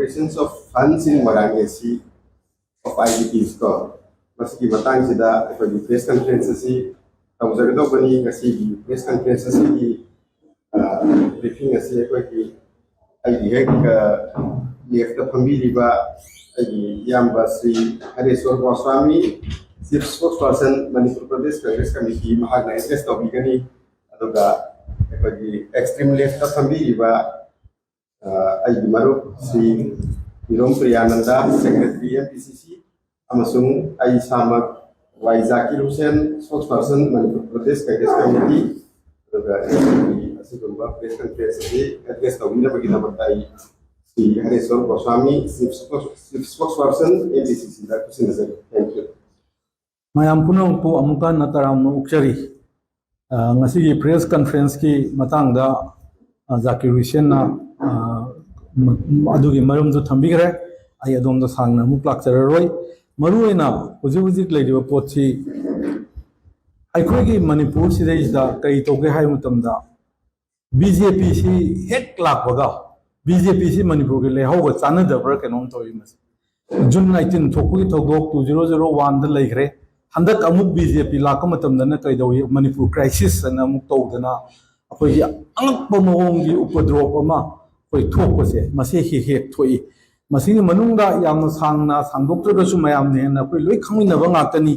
allocations of funds in Morangi of IDPs ko. Masiki matang sida the press conference si tawzagdo bani kasi press conference si briefing asi ko ki ai hek left the family ba ai yamba Sri Hareswar Goswami chief spokesperson Manipur Pradesh Congress Committee mahagna address tawbigani aduga extreme left the family ba ai marup si Irom Priyananda secretary MPCC amasung ai samak Y Zakir Hussain spokesperson Manipur Pradesh Congress Committee aduga asigumba press conference di address tawbina bagina batai si Hareswar Goswami chief spokesperson MPCC da kusinazari. Thank you. Mayam punong po amukan nataram ukchari ngasi press conference ki matangda Zakir Hussain na adugi marum du thambigre ai adom da sangna muklak chararoi maruena huji leidiba potchi aikhogi Manipur sidai da kai toge hai mutamda BJP si hek lakwaga BJP si Manipur ke lehoga chana dabra kenom toi mas June 19 thokui thodok 2001 da leigre handak amuk BJP lakam mutamda na kai dawi Manipur crisis na amuk tawdana akoi angak pamong upadrop ama koi thok se mase hi hek thoi masini manungda yamna sangna sangdoktra su mayam ne na koi loi khangina ba ngakani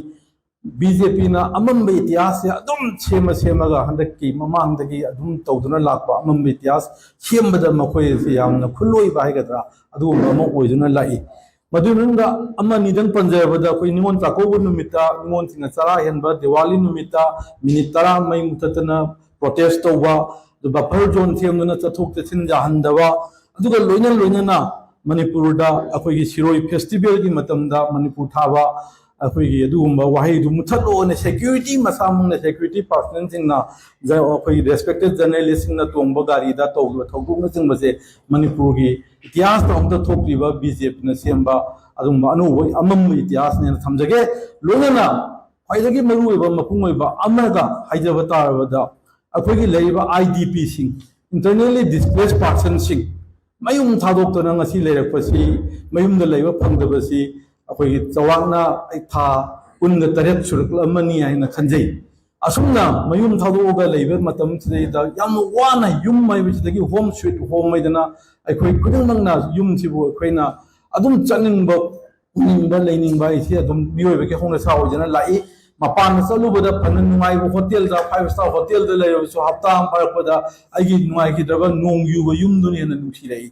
BJP na amam ityas ya adum sema ga handaki mamang dagi adum tawduna lakpa amam ityas sembada makoi se yamna khuloi ba haigadra adu ma oiduna lai madununga amani dan panjabada koi nimon takobu numita nimon singa chara henba Diwali numita minute tara mai mutatana protest tawba the buffer zone thiamna chathok chin jahandaba aduga loina na Manipur da akoi Siroi festival ki matamda Manipur thaba akoi adugumba wahi du muthalo ne security masamung ne security personnel singna ja akoi respected journalist na tongba gari da tawba thogdu na singbase Manipur gi ityas ta amda thokliba BJP na semba adumba anu wai amam ityas ne thamjage loina na khwaidagi maru oiba mapung oiba amaga haijaba tarabada akoi leiba IDP sing internally displaced persons sing mayum thadok to nang asi lerak pasi mayum da leiba phangdaba si akoi chawangna tha unga taret surukla mani aina khanjai asumna mayum thadok ga leiba matam chidai da yam wana yum mai bichidagi home sweet home mai dana akoi kudung mangna yum chibu akoina adum chaning ba ningba leining ba isi adum mioi ba ke hongna sa ojana lai mapan salu bada panan nungai hotel da 5-star hotel da layo so hafta par pada agi nungai ki draba nong yu ba yum duni na nusi rai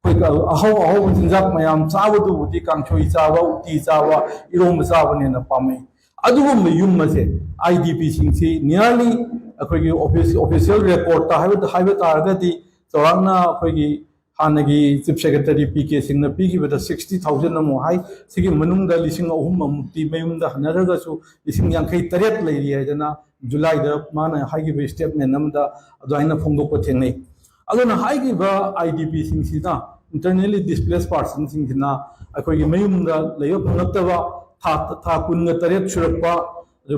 koi ka aho jinjak mayam chawa du buti kang choi chawa uti chawa irom chawa ne na pamai adugum yum ma se IDP sing si nearly akoi ki official report ta haiba targati chawangna akoi ki hanagi chief secretary PK Singh PK with 60,000 amo hai sigi manungda lising ahum amukti mayumda hanaraga su lising yankai taret leiri haidana July da mana haigi be statement namda aduaina phongdok pathengai aduna haigi ba IDP sing sina internally displaced persons sing sina akoi mayumda leyo phangtaba tha kunga taret surakpa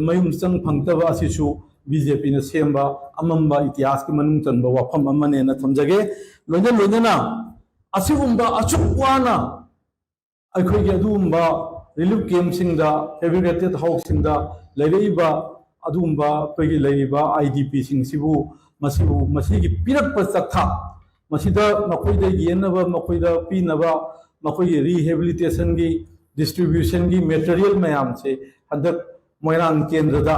mayum sang phangtaba asisu BJP na semba amamba ityas ki manung chanba wafam amane na thamjage loina asigumba achukwana aikoi gi adumba relief camp singda fabricated house singda leireiba adumba koi gi leiba IDP sing sibu masigi pirak pa chakha masida makoi da yenaba makoi da pinaba makoi gi rehabilitation gi distribution gi material mayam se hadak moirang kendra da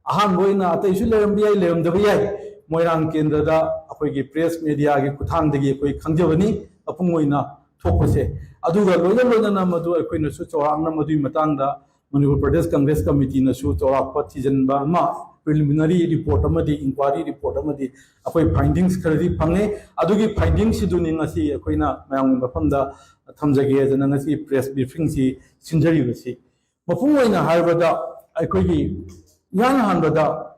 ahan boina ataisu lerambiyai leramdabiyai moirang kendra da akoi gi press media gi kuthang dagi akoi khangjabani apung oina thokpase aduga loina na madu akoi na su chawang na madu matangda Manipur Pradesh Congress Committee na su chawak pathijanba ma preliminary report amadi inquiry report amadi akoi findings khari phangne adugi findings siduni ngasi akoi na mayang mafamda thamjage jana ngasi press briefing si sinjari basi mapung oina haibada akoi gi yang hanbada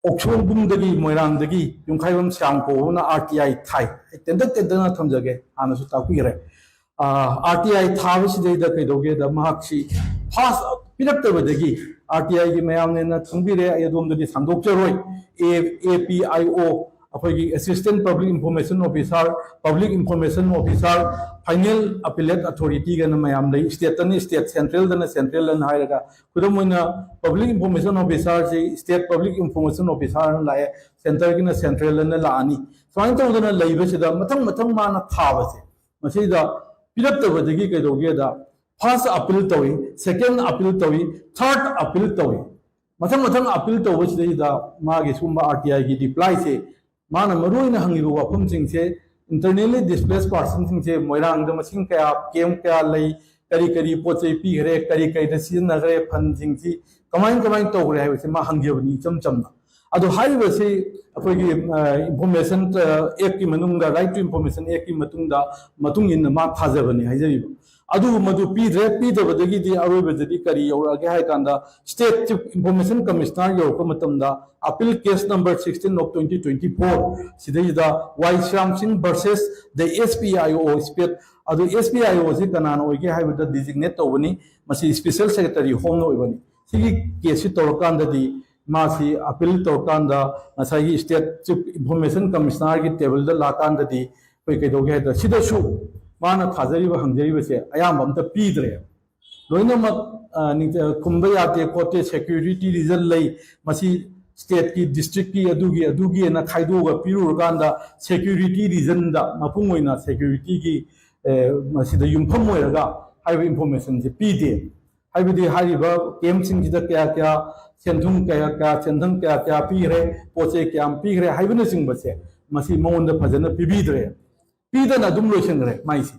Okshon bumdagi moirangdagi yungkhaibam syangko na RTI thai tendana thamjage ana su takire RTI thabasi da kaidoge da mahakshi fast piraktabadagi RTI gi mayamne na thangbire ayadom dagi sangdokjaroi APIO अखोई assistant public information officer public information officer final appellate authority गन मयाम लई state ने state central दन central न हायरगा खुदम मोइना पब्लिक इंफॉर्मेशन ऑफिसर से स्टेट पब्लिक इंफॉर्मेशन ऑफिसर लाए सेंटर की सेंट्रल न लानी स्वाइन तौदना लईबसिदा मथंग मथंग माना थाबसे मसिदा पिरक्तबदगी कैदोगेदा फर्स्ट अपील तौई सेकंड अपील तौई थर्ड अपील तौई मथंग मथंग अपील तौबसिदा मागे सुंबा आरटीआई की डिप्लाई से माना मरुइना हंगिबो वाफम सिंसे इंटरनली डिस्प्लेस पर्सन सिंसे मोइरांग द मसिंग कया केम कया लई करी करी पोचे पीगरे करी कई द सिनगरे फन सिंसी कमाइन कमाइन तौगरे हाइबसे मा हंगिबनी चमचमना अदो हाइबसे अखोगी इंफॉर्मेशन एक की मनुंगा राइट टू इंफॉर्मेशन एक की मतुंग इन मा थाजबनी हाइजरिबो अदु मधु पीद्रे पीदबदगी दी अरोबदगी करी योरगे हाय कांदा स्टेट चीफ इंफॉर्मेशन कमिश्नर योरको मतमदा अपील केस नंबर 16 ऑफ 2024 सिदैदा Y Shyam Singh versus the SPIO स्पेट अदु एसपीआईओ से कनान ओइगे हाइबदा डिजिग्नेट तोबनी मसी स्पेशल सेक्रेटरी होम नोइबनी सिगी केस तोरकांददी मासी अपील तोरकांदा मसाई स्टेट चीफ इंफॉर्मेशन कमिश्नर की टेबल द लाकांददी कोई कैदोगे द सिदसु माना थाजरीब हंगजरीबसे अयाम अमता पीद्रे लोइनमक खुंबा याते कोते सिक्योरिटी रीजन लई मसी स्टेट की डिस्ट्रिक्ट की अदुगी ना खाइदोगा पिरुरकांदा सिक्योरिटी रीजन दा मपुंग ओइना सिक्योरिटी की मसीदा युमफम ओइरगा हाइब इंफॉर्मेशन से पीदे हाइबदी हाइबा केम सिंगजिदा क्या क्या सेंथुम क्या क्या सेंथम क्या क्या पीरे पोचे क्या पीरे हाइबने सिंगबसे मसी मौंदा फजना पिबीद्रे पीदना दुम लोइसनरे माइसी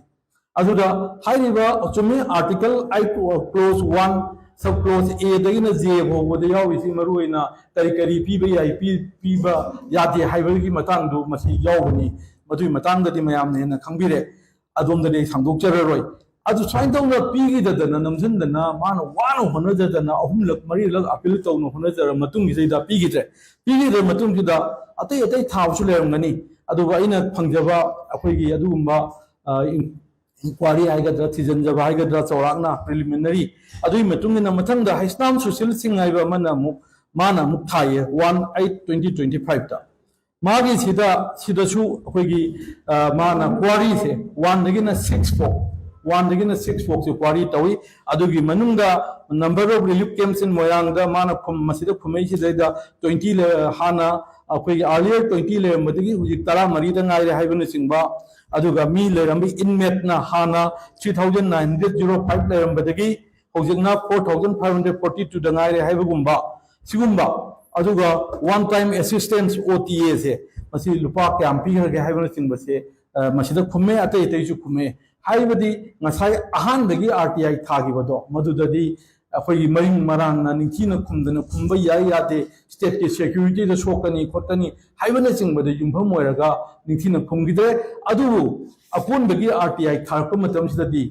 अदुदा हाइरिबा चुमे आर्टिकल आई क्लोज 1 सब क्लोज ए दगिना जे होबोद याविसी मरुइना करी करी पीबे याई पीबा यादे हाइबगी मतंगदु मसी यावबनी मदुई मतंगदि मयाम ने खंबिरे अदोमदने सांदोकचररोय अदु स्वाइन तौना पीगिददना नमजनदना मानो वानो होनजदना अहुमलक मरिलक अपील तौनो होनजर मतुंगी जैदा पीगिदे मतुंगिदा अतै अतै थावसु लेरंगनी अदुबा इना फंगजबा अखोइगी अदुगुम्बा इंक्वायरी आइगद्रा थिजनजबा आइगद्रा चौराकना प्रिलिमिनरी अदुई मतुंगिना मथंगदा हाइस्नाम सोशल सिंग आइबा माना मुक थाये 1/8/2025 ता मागी सिदसु अखोइगी माना क्वारी से 1 दगिना 6 फोक 1 दगिना 6 फोक से क्वारी तवी अदुगी मनुंगा number of relief camps in मोयांगदा माना मसिदा खुमै सिदैदा 20 हाना अखोई अर्लियर 20 लेरमदगी हुजिक 13 गाइरे हाइबने सिंबा अदुगा मी लेरमबी इनमेट ना हाना 3905 लेरमबदगी हुजिकना 4542 दगाइरे हाइबगुंबा सिगुंबा अदुगा वन टाइम असिस्टेंस ओटीए से मसी लुपा क्याम पीगरगे हाइबने सिंबसे मसिदा खुमे अतै अतैसु खुमे हाइबदी ngасai अहानदगी आरटीआई थागिबदो मदुददी अखोई मरिंग मरांगना निंखीना खुमदना खुंबा याई यादे स्टेट की सिक्योरिटी द सोकनी खोटनी हाइबने चिंगबदे युंफम ओइरगा निंखीना खुमगिदे अदुबु अपुनबगी आरटीआई थारप मतमसिददी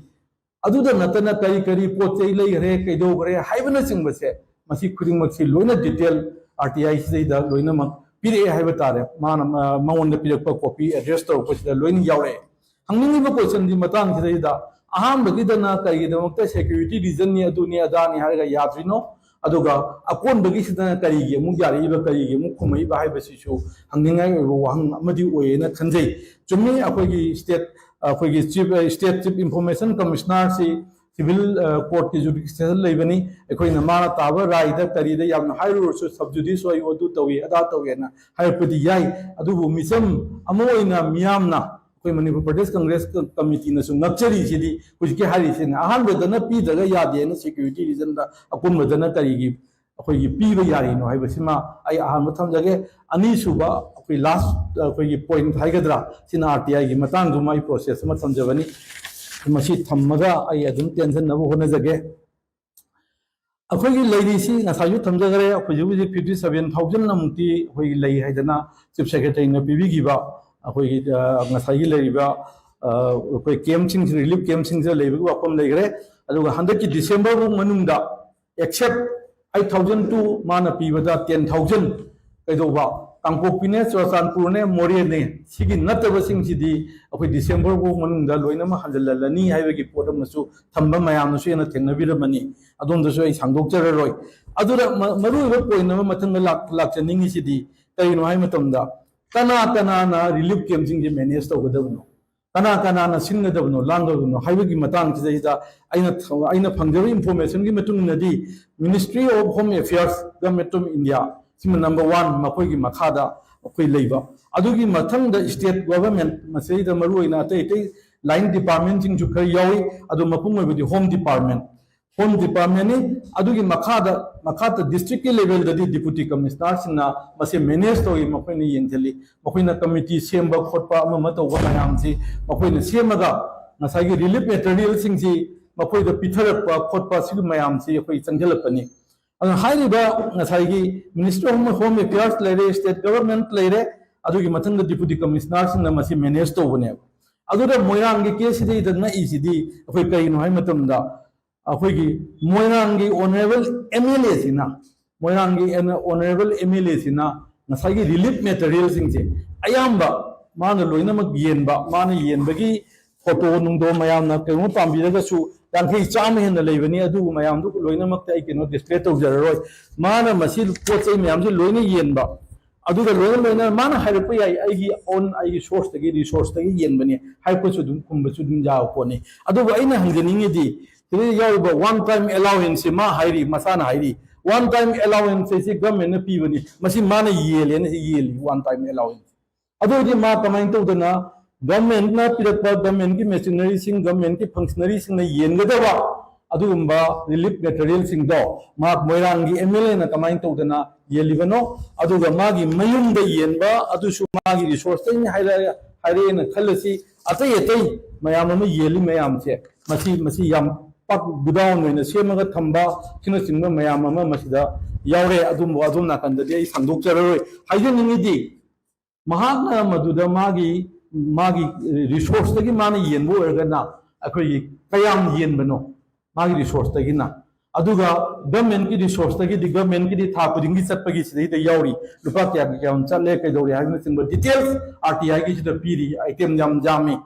अदुदा नतना करी करी पोचै लैरे कैदोगरे हाइबने चिंगबसे मसी खुदिंगमक्सी लोइना डिटेल आरटीआई सिदैदा लोइनामक पिरे हाइबा तारे माना मौंद पिरकपा कॉपी एड्रेस तौरपसिदा लोइन यावरे हंगनिबा क्वेश्चन दि मतंग सिदैदा अहमदगिदना करिगिदमक्ता सिक्योरिटी रीजन नि अदुनि अदानि हारगा याद्रिनो अदुगा अकोनबगी सिदना करिगे मु यारिबा करिगे मु खुमैबा हाइबसिसु हंगिंगाय वहंग अमदि ओयेना खंजै चुम्मी अखोगी स्टेट चीफ इंफॉर्मेशन कमिश्नर से सिविल कोर्ट की जुडिशियल लेबनी अखोइना माना ताबा राइदा करिदा यामना हाइरुसु सब जुडिस ओय ओदु तवी अदा तवेना हाइपदि याई अदुबु मिसम अमोइना मियामना कोई मणिपुर प्रदेश कांग्रेस कमिटी ने नक्चरी सिदी कुछ के हारी से अहान बदना पीदगा यादे न सिक्योरिटी रीजन दा अकुम बदना करीगी अखोई पीबा यारी नो हाइबसिमा आई अहान मथम जगे अनि सुबा अखोई लास्ट अखोई पॉइंट हाइगद्रा सिना आरटीआई की मतंग जुमाई प्रोसेस म समझबनी मसी थम्मगा आई अदुम टेंशन नबो होना जगे अखोई लेडीसी नसायु थमजगरे अखोई 57000 नमुती अखोई लई हाइदना चीफ सेक्रेटरी ने पीबीगिबा अखोई ngасai लेरिबा अखोई कैंपिंग रिलीफ कैंपिंग से लेबिगु अपम लेगरे अदुगा 100 की दिसंबर बु मनुंदा एक्सेप्ट 8000 टू माना पीबदा 10000 कैदोबा कांगपोपिने चोसानपुरने मोरियने सिगी नतबसिंग सिदी अखोई दिसंबर बु मनुंदा लोइनमा हजललनी हाइबगी पोटमसु थंबा मयामसु एना थेंगनबिरमनी अदोंदसु आई सांगदोकचररोय अदुरा मरुइबा पोइनमा मथंग लाकचनिंगी सिदी कइनो हाइ मतमदा कना रिलीफ कैंप सिंह जे मैनेज तौगदबनो कना सिंगदबनो लांगदबनो हाइबगी मतंग सिदैदा आइना फंगजब इंफॉर्मेशन की मतुंग नदी ministry of home affairs government of India सिम नंबर 1 मखोगी मखादा अखोई लेबा अदुगी मथंग द स्टेट गवर्नमेंट मसेदा मरुइना ते लाइन डिपार्टमेंट सिंह जु खर यावी अदु मपुंग ओइबदी होम डिपार्टमेंट ने अदुगी मखादा डिस्ट्रिक्ट के लेवल ददी डिप्यूटी कमिश्नर सिंह मसे मैनेज तौई मखोइना येंथली मखोइना कमिटी सेम खोटपा अमा तौबा मयाम से मखोइना सेमगा नसागी रिलीफ मटेरियल सिंह से मखोइदा पिथरपा खोटपा सिग मयाम से अखोइ चंगलपनी अन हाइरिबा नसागी मिनिस्टर ऑफ होम अफेयर्स लेरे स्टेट गवर्नमेंट लेरे अदुगी मथंग डिप्यूटी कमिश्नर सिंह मसे मैनेज तौबने अदुदा मोयरांगी केस सिदे दना इसिदी अखोइ कइनो हाइ मतमदा अखोइगी मोयरांगी ऑनरेबल एमएलए सिना मोयरांगी ऑनरेबल एमएलए सिना नसागी रिलीफ मटेरियल सिंह अयाम्बा माना लोइनमक येनबा माना येनबगी फोटो नुंगदो मयामना केनो पांबिरगसु यांखै चाम हेन लेबनी अदु मयामदु लोइनमक तै केनो डिस्प्ले तौजररोय माना मसी पोचै मयामजे लोइना येनबा अदुगा लोइना माना हाइरप याई आइगी ऑन आइगी सोर्स तगी रिसोर्स तगी येनबनी हाइपसु दुम कुंबसु दुम जाव पोनी अदुगा आइना हंजनिंगेदी तरी याउबा वन टाइम अलाउंस मा हाइरी मसाना हाइरी वन टाइम अलाउंस से गवर्नमेंट ने पीबनी मसी माना येलेने येली वन टाइम अलाउंस अदुदी मा कमाइन तौदना गवर्नमेंट ना पिरकपा गवर्नमेंट की मशीनरी सिंह गवर्नमेंट की फंक्शनरी सिंह ने येनगदबा अदुगुंबा रिलीफ मटेरियल सिंह दो मा मोइरांगी एमएलए ना कमाइन तौदना येलिबनो अदुगा मागी मयुम दे येनबा अदुसु मागी रिसोर्स तै हाइरे ना खलसी अतै अतै मयाम म येली मयाम से मसी याम पाक गुदाउन में सेमगा थंबा सिंह सिंह मयाम म मसिदा यावरे अदुम अदुम नाकंददि आई संदोक चररोय हाइजनिंगदी महात्मा मधुदा मागी रिसोर्स तगी माना येनबो ओरगना अखोई कयाम येनबनो मागी रिसोर्स तगी ना अदुगा गवर्नमेंट की रिसोर्स तगी गवर्नमेंट की था पुदिंगी चटपगी सिदे यावरी लुपा क्या चले कइदोरी हाइबन सिंह डिटेल्स आरटीआई की सिदा पीरी आइटम जाम जामी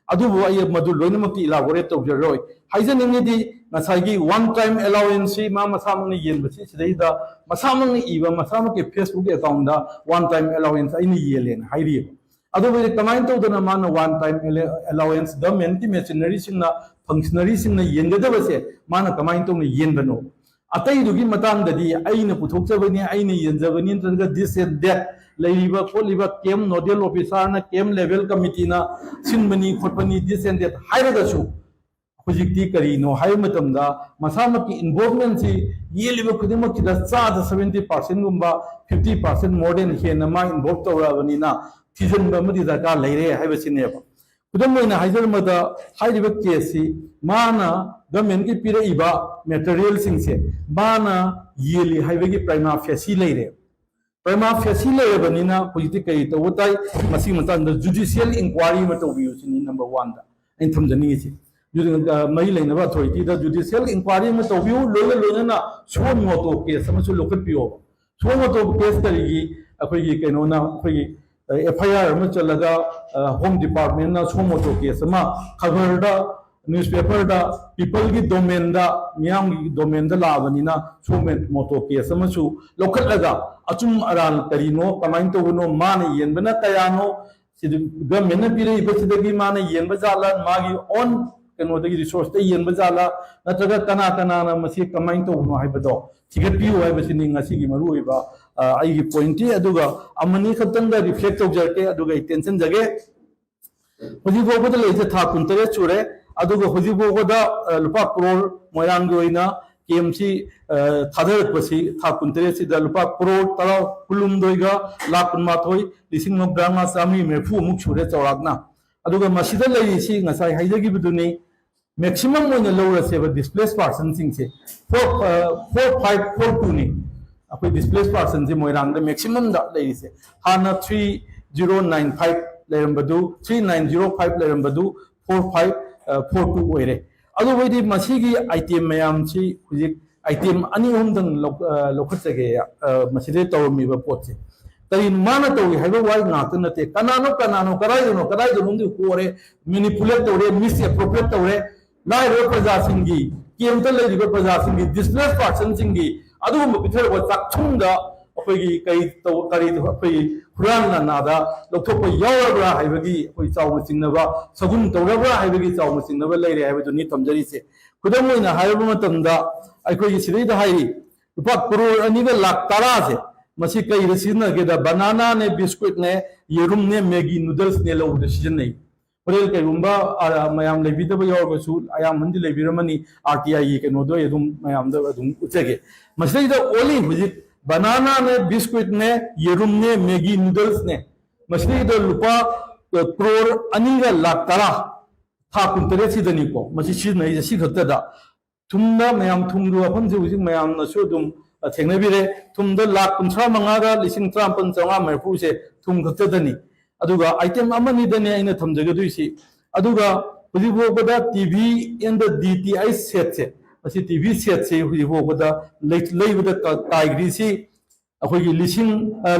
अदुबो आई मधु लोइनमक्ति इलाबोरेट तौजरोय हाइजनिंगदी नसागी वन टाइम अलाउंस मा मसामंग येनबसी सिदैदा मसामंग इबा मसामक के फेसबुक अकाउंट दा वन टाइम अलाउंस आइनी येलेन हाइरी अदुबो कमाइन तौदना मान वन टाइम अलाउंस गवर्नमेंट की मशीनरी सिंह फंक्शनरी सिंह येनगदबसे मान कमाइन तौन येनबनो अतैदुगी मतांगददी आइना पुथोकजबनी आइना येनजबनी नत्रगा दिस एंड दैट लेरिबा खोलिबा केम नोडल ऑफिसर ना केम लेवल कमिटी ना सिनबनी खोटपनी दिस एंड दैट हाइरगसु हुजिक्ति करीनो हाइ मतमदा मसामकी इन्वॉल्वमेंट सी येलिबा खुदिमक किदा चादा 70% गुंबा 50% मोर देन हेन मा इन्वॉल्व तौराबनीना थिजनबा मदि दरकार लेरे हाइबसिनेबा खुदम ओइना हाइजरमदा हाइरिबा केसी माना गवर्नमेंट की पिरइबा मटेरियल सिंसे माना येली हाइबगी प्राइमा फेसी लेरे प्राइमा फेसी लेबनीना हुजिति कई तवताई मसी मतंद जुडिशियल इंक्वायरी म तौबियुसिनी नंबर 1 दा इन थमजनी छि मई लेनबा अथॉरिटी दा जुडिशियल इंक्वायरी म तौबियु लोइना सो मोटो केस समसु लोकपियो सो मोटो केस करिगी अखोइगी कैनोना अखोइगी एफआईआर में चलगा होम डिपार्टमेंट ना सो मोटो केस मा खबर दा न्यूज़पेपर दा पीपल की डोमेन दा मियाम की डोमेन दा लाबनीना सो मोटो केस मसु लोखलगा अचुम अराल करीनो कमाइन तोनो मान येनबना कयानो सिद गवर्नमेंट पिरे इबसिदगी मान येनब जाला मागी ऑन कनोदगी रिसोर्स ते येनब जाला नत्रगा कना ना मसी कमाइन तोनो हाइबदो थिगपियो हाइबसिनी ngasi मरु होइबा आइगी पॉइंटी अदुगा अमनी खतंग रिफ्लेक्ट तौजरके अदुगा टेंशन जगे हुजिबोगदा लेजे था कुंतरे चुरे अदुगा हुजिबोगदा लुपा करोड़ मोयांगी ओइना केएमसी थादरपसी था कुंतरे सिदा लुपा करोड़ तरा कुलुमदोइगा लाख कुनमाथोय लिसिंग नोब्रांगा सामी मेफु मुक छुरे चौरागना अदुगा मसिदा लेइसी ngасai हाइजगिबदुनी मैक्सिमम मोइना लौरसेबा डिस्प्लेस पर्सन सिंगसे 4542 नि अखोई डिस्प्लेस पर्सन से मोइरांग मैक्सिमम दा लेइसे हाना 3095 लेरंबदु 3905 लेरंबदु 4542 ओइरे अदु वैदि मसीगी आइटम मयाम सी हुजिक आइटम अनी हमदन लोखचगे मसिदे तौरमीबा पोचे तरी माना तौई हाइबा वाइ नात नते कनानो कराइदनो दि कोरे मैनिपुलेट तौरे मिस एप्रोप्रिएट तौरे लाइरो प्रजा सिंगी केमता लेरिबा प्रजा सिंगी डिस्प्लेस पर्सन सिंगी अदुगुम पिथरबा चाकथुंगा ꯑꯩꯈꯣꯏꯒꯤ ꯀꯔꯤ ꯑꯩꯈꯣꯏꯒꯤ ꯍꯨꯔꯥꯟꯅ ꯅꯥꯗ ꯂꯧꯊꯣꯛꯄ ꯌꯥꯎꯔꯕ꯭ꯔꯥ ꯍꯥꯏꯕꯒꯤ ꯑꯩꯈꯣꯏ ꯆꯥꯎꯅ ꯆꯤꯡꯅꯕ ꯁꯒꯨꯟ ꯇꯧꯔꯕ꯭ꯔꯥ ꯍꯥꯏꯕꯒꯤ ꯆꯥꯎꯅ ꯆꯤꯡꯅꯕ ꯂꯩꯔꯦ ꯍꯥꯏꯕꯗꯨꯅꯤ ꯊꯝꯖꯔꯤꯁꯦ ꯈꯨꯗꯝ ꯑꯣꯏꯅ ꯍꯥꯏꯔꯕ ꯃꯇꯝꯗ ꯑꯩꯈꯣꯏꯒꯤ ꯁꯤꯗꯩꯗ ꯍꯥꯏꯔꯤ ꯂꯨꯄꯥ ꯀꯔꯣꯔ 2ꯒ ꯂꯥꯛ 10ꯁꯦ ꯃꯁꯤ ꯀꯩꯗ ꯁꯤꯖꯤꯟꯅꯒꯦꯗ ꯕꯅꯥꯅꯥꯅꯦ ꯕꯤꯁꯀꯨꯏꯠꯅꯦ ꯌꯦꯔꯨꯝꯅꯦ ꯃꯦꯒꯤ ꯅꯨꯗꯜꯁꯅꯦ ꯂꯧꯕꯗ ꯁꯤꯖꯤꯟꯅꯩ ꯍꯣꯔꯦꯟ ꯀꯩꯒꯨꯝꯕ ꯃꯌꯥꯝ ꯂꯩꯕꯤꯗꯕ ꯌꯥꯎꯔꯒꯁꯨ ꯑꯌꯥꯝꯕꯅꯗꯤ ꯂꯩꯕꯤꯔꯝꯃꯅꯤ RTIꯒꯤ ꯀꯩꯅꯣꯗꯣ ꯑꯩ ꯑꯗꯨꯝ ꯃꯌꯥꯝꯗ ꯑꯗꯨꯝ ꯎꯠꯆꯒꯦ ꯃꯁꯤꯗꯩꯗ ꯑꯣꯟꯂꯤ ꯍꯧꯖꯤꯛ ꯕꯅꯥꯅꯥꯅꯦ ꯕꯤꯁꯀꯨꯏꯠꯅꯦ ꯌꯦꯔꯨꯝꯅꯦ ꯃꯦꯒꯤ ꯅꯨꯗꯜꯁꯅꯦ ꯃꯁꯤꯗꯩꯗ ꯂꯨꯄꯥ ꯀꯔꯣꯔ 2ꯒ ꯂꯥꯛ 10 ꯊꯥ 18 ꯁꯤꯗꯅꯤꯀꯣ ꯃꯁꯤ ꯁꯤꯖꯤꯟꯅꯩꯁꯦ ꯁꯤ ꯈꯛꯇꯗ ꯊꯨꯝꯗ ꯃꯌꯥꯝ ꯊꯨꯝꯒꯤ ꯋꯥꯐꯝꯁꯦ ꯍꯧꯖꯤꯛ ꯃꯌꯥꯝꯅꯁꯨ ꯑꯗꯨꯝ ꯊꯦꯡꯅꯕꯤꯔꯦ ꯊꯨꯝꯗ ꯂꯥꯛ 35ꯒ 1,53,990 ꯊꯨꯝ ꯈꯛꯇꯗꯅꯤ ꯑꯗꯨꯒ ꯑꯥꯏꯇꯦꯝ ꯑꯃꯅꯤꯗꯅꯦ ꯑꯩꯅ ꯊꯝꯖꯒꯗꯣꯏꯁꯤ ꯑꯗꯨꯒ ꯍꯧꯖꯤꯛ ꯐꯥꯎꯕꯗ ꯇꯤꯚꯤ ꯑꯦꯟ ꯗ DTI ꯁꯦꯠꯁꯦ ꯃꯁꯤ ꯇꯤꯚꯤ ꯁꯦꯠꯁꯦ ꯍꯧꯖꯤꯛ ꯐꯥꯎꯕꯗ ꯂꯩꯕꯗ ꯀꯥꯏꯒ꯭ꯔꯤꯁꯤ ꯑꯩꯈꯣꯏꯒꯤ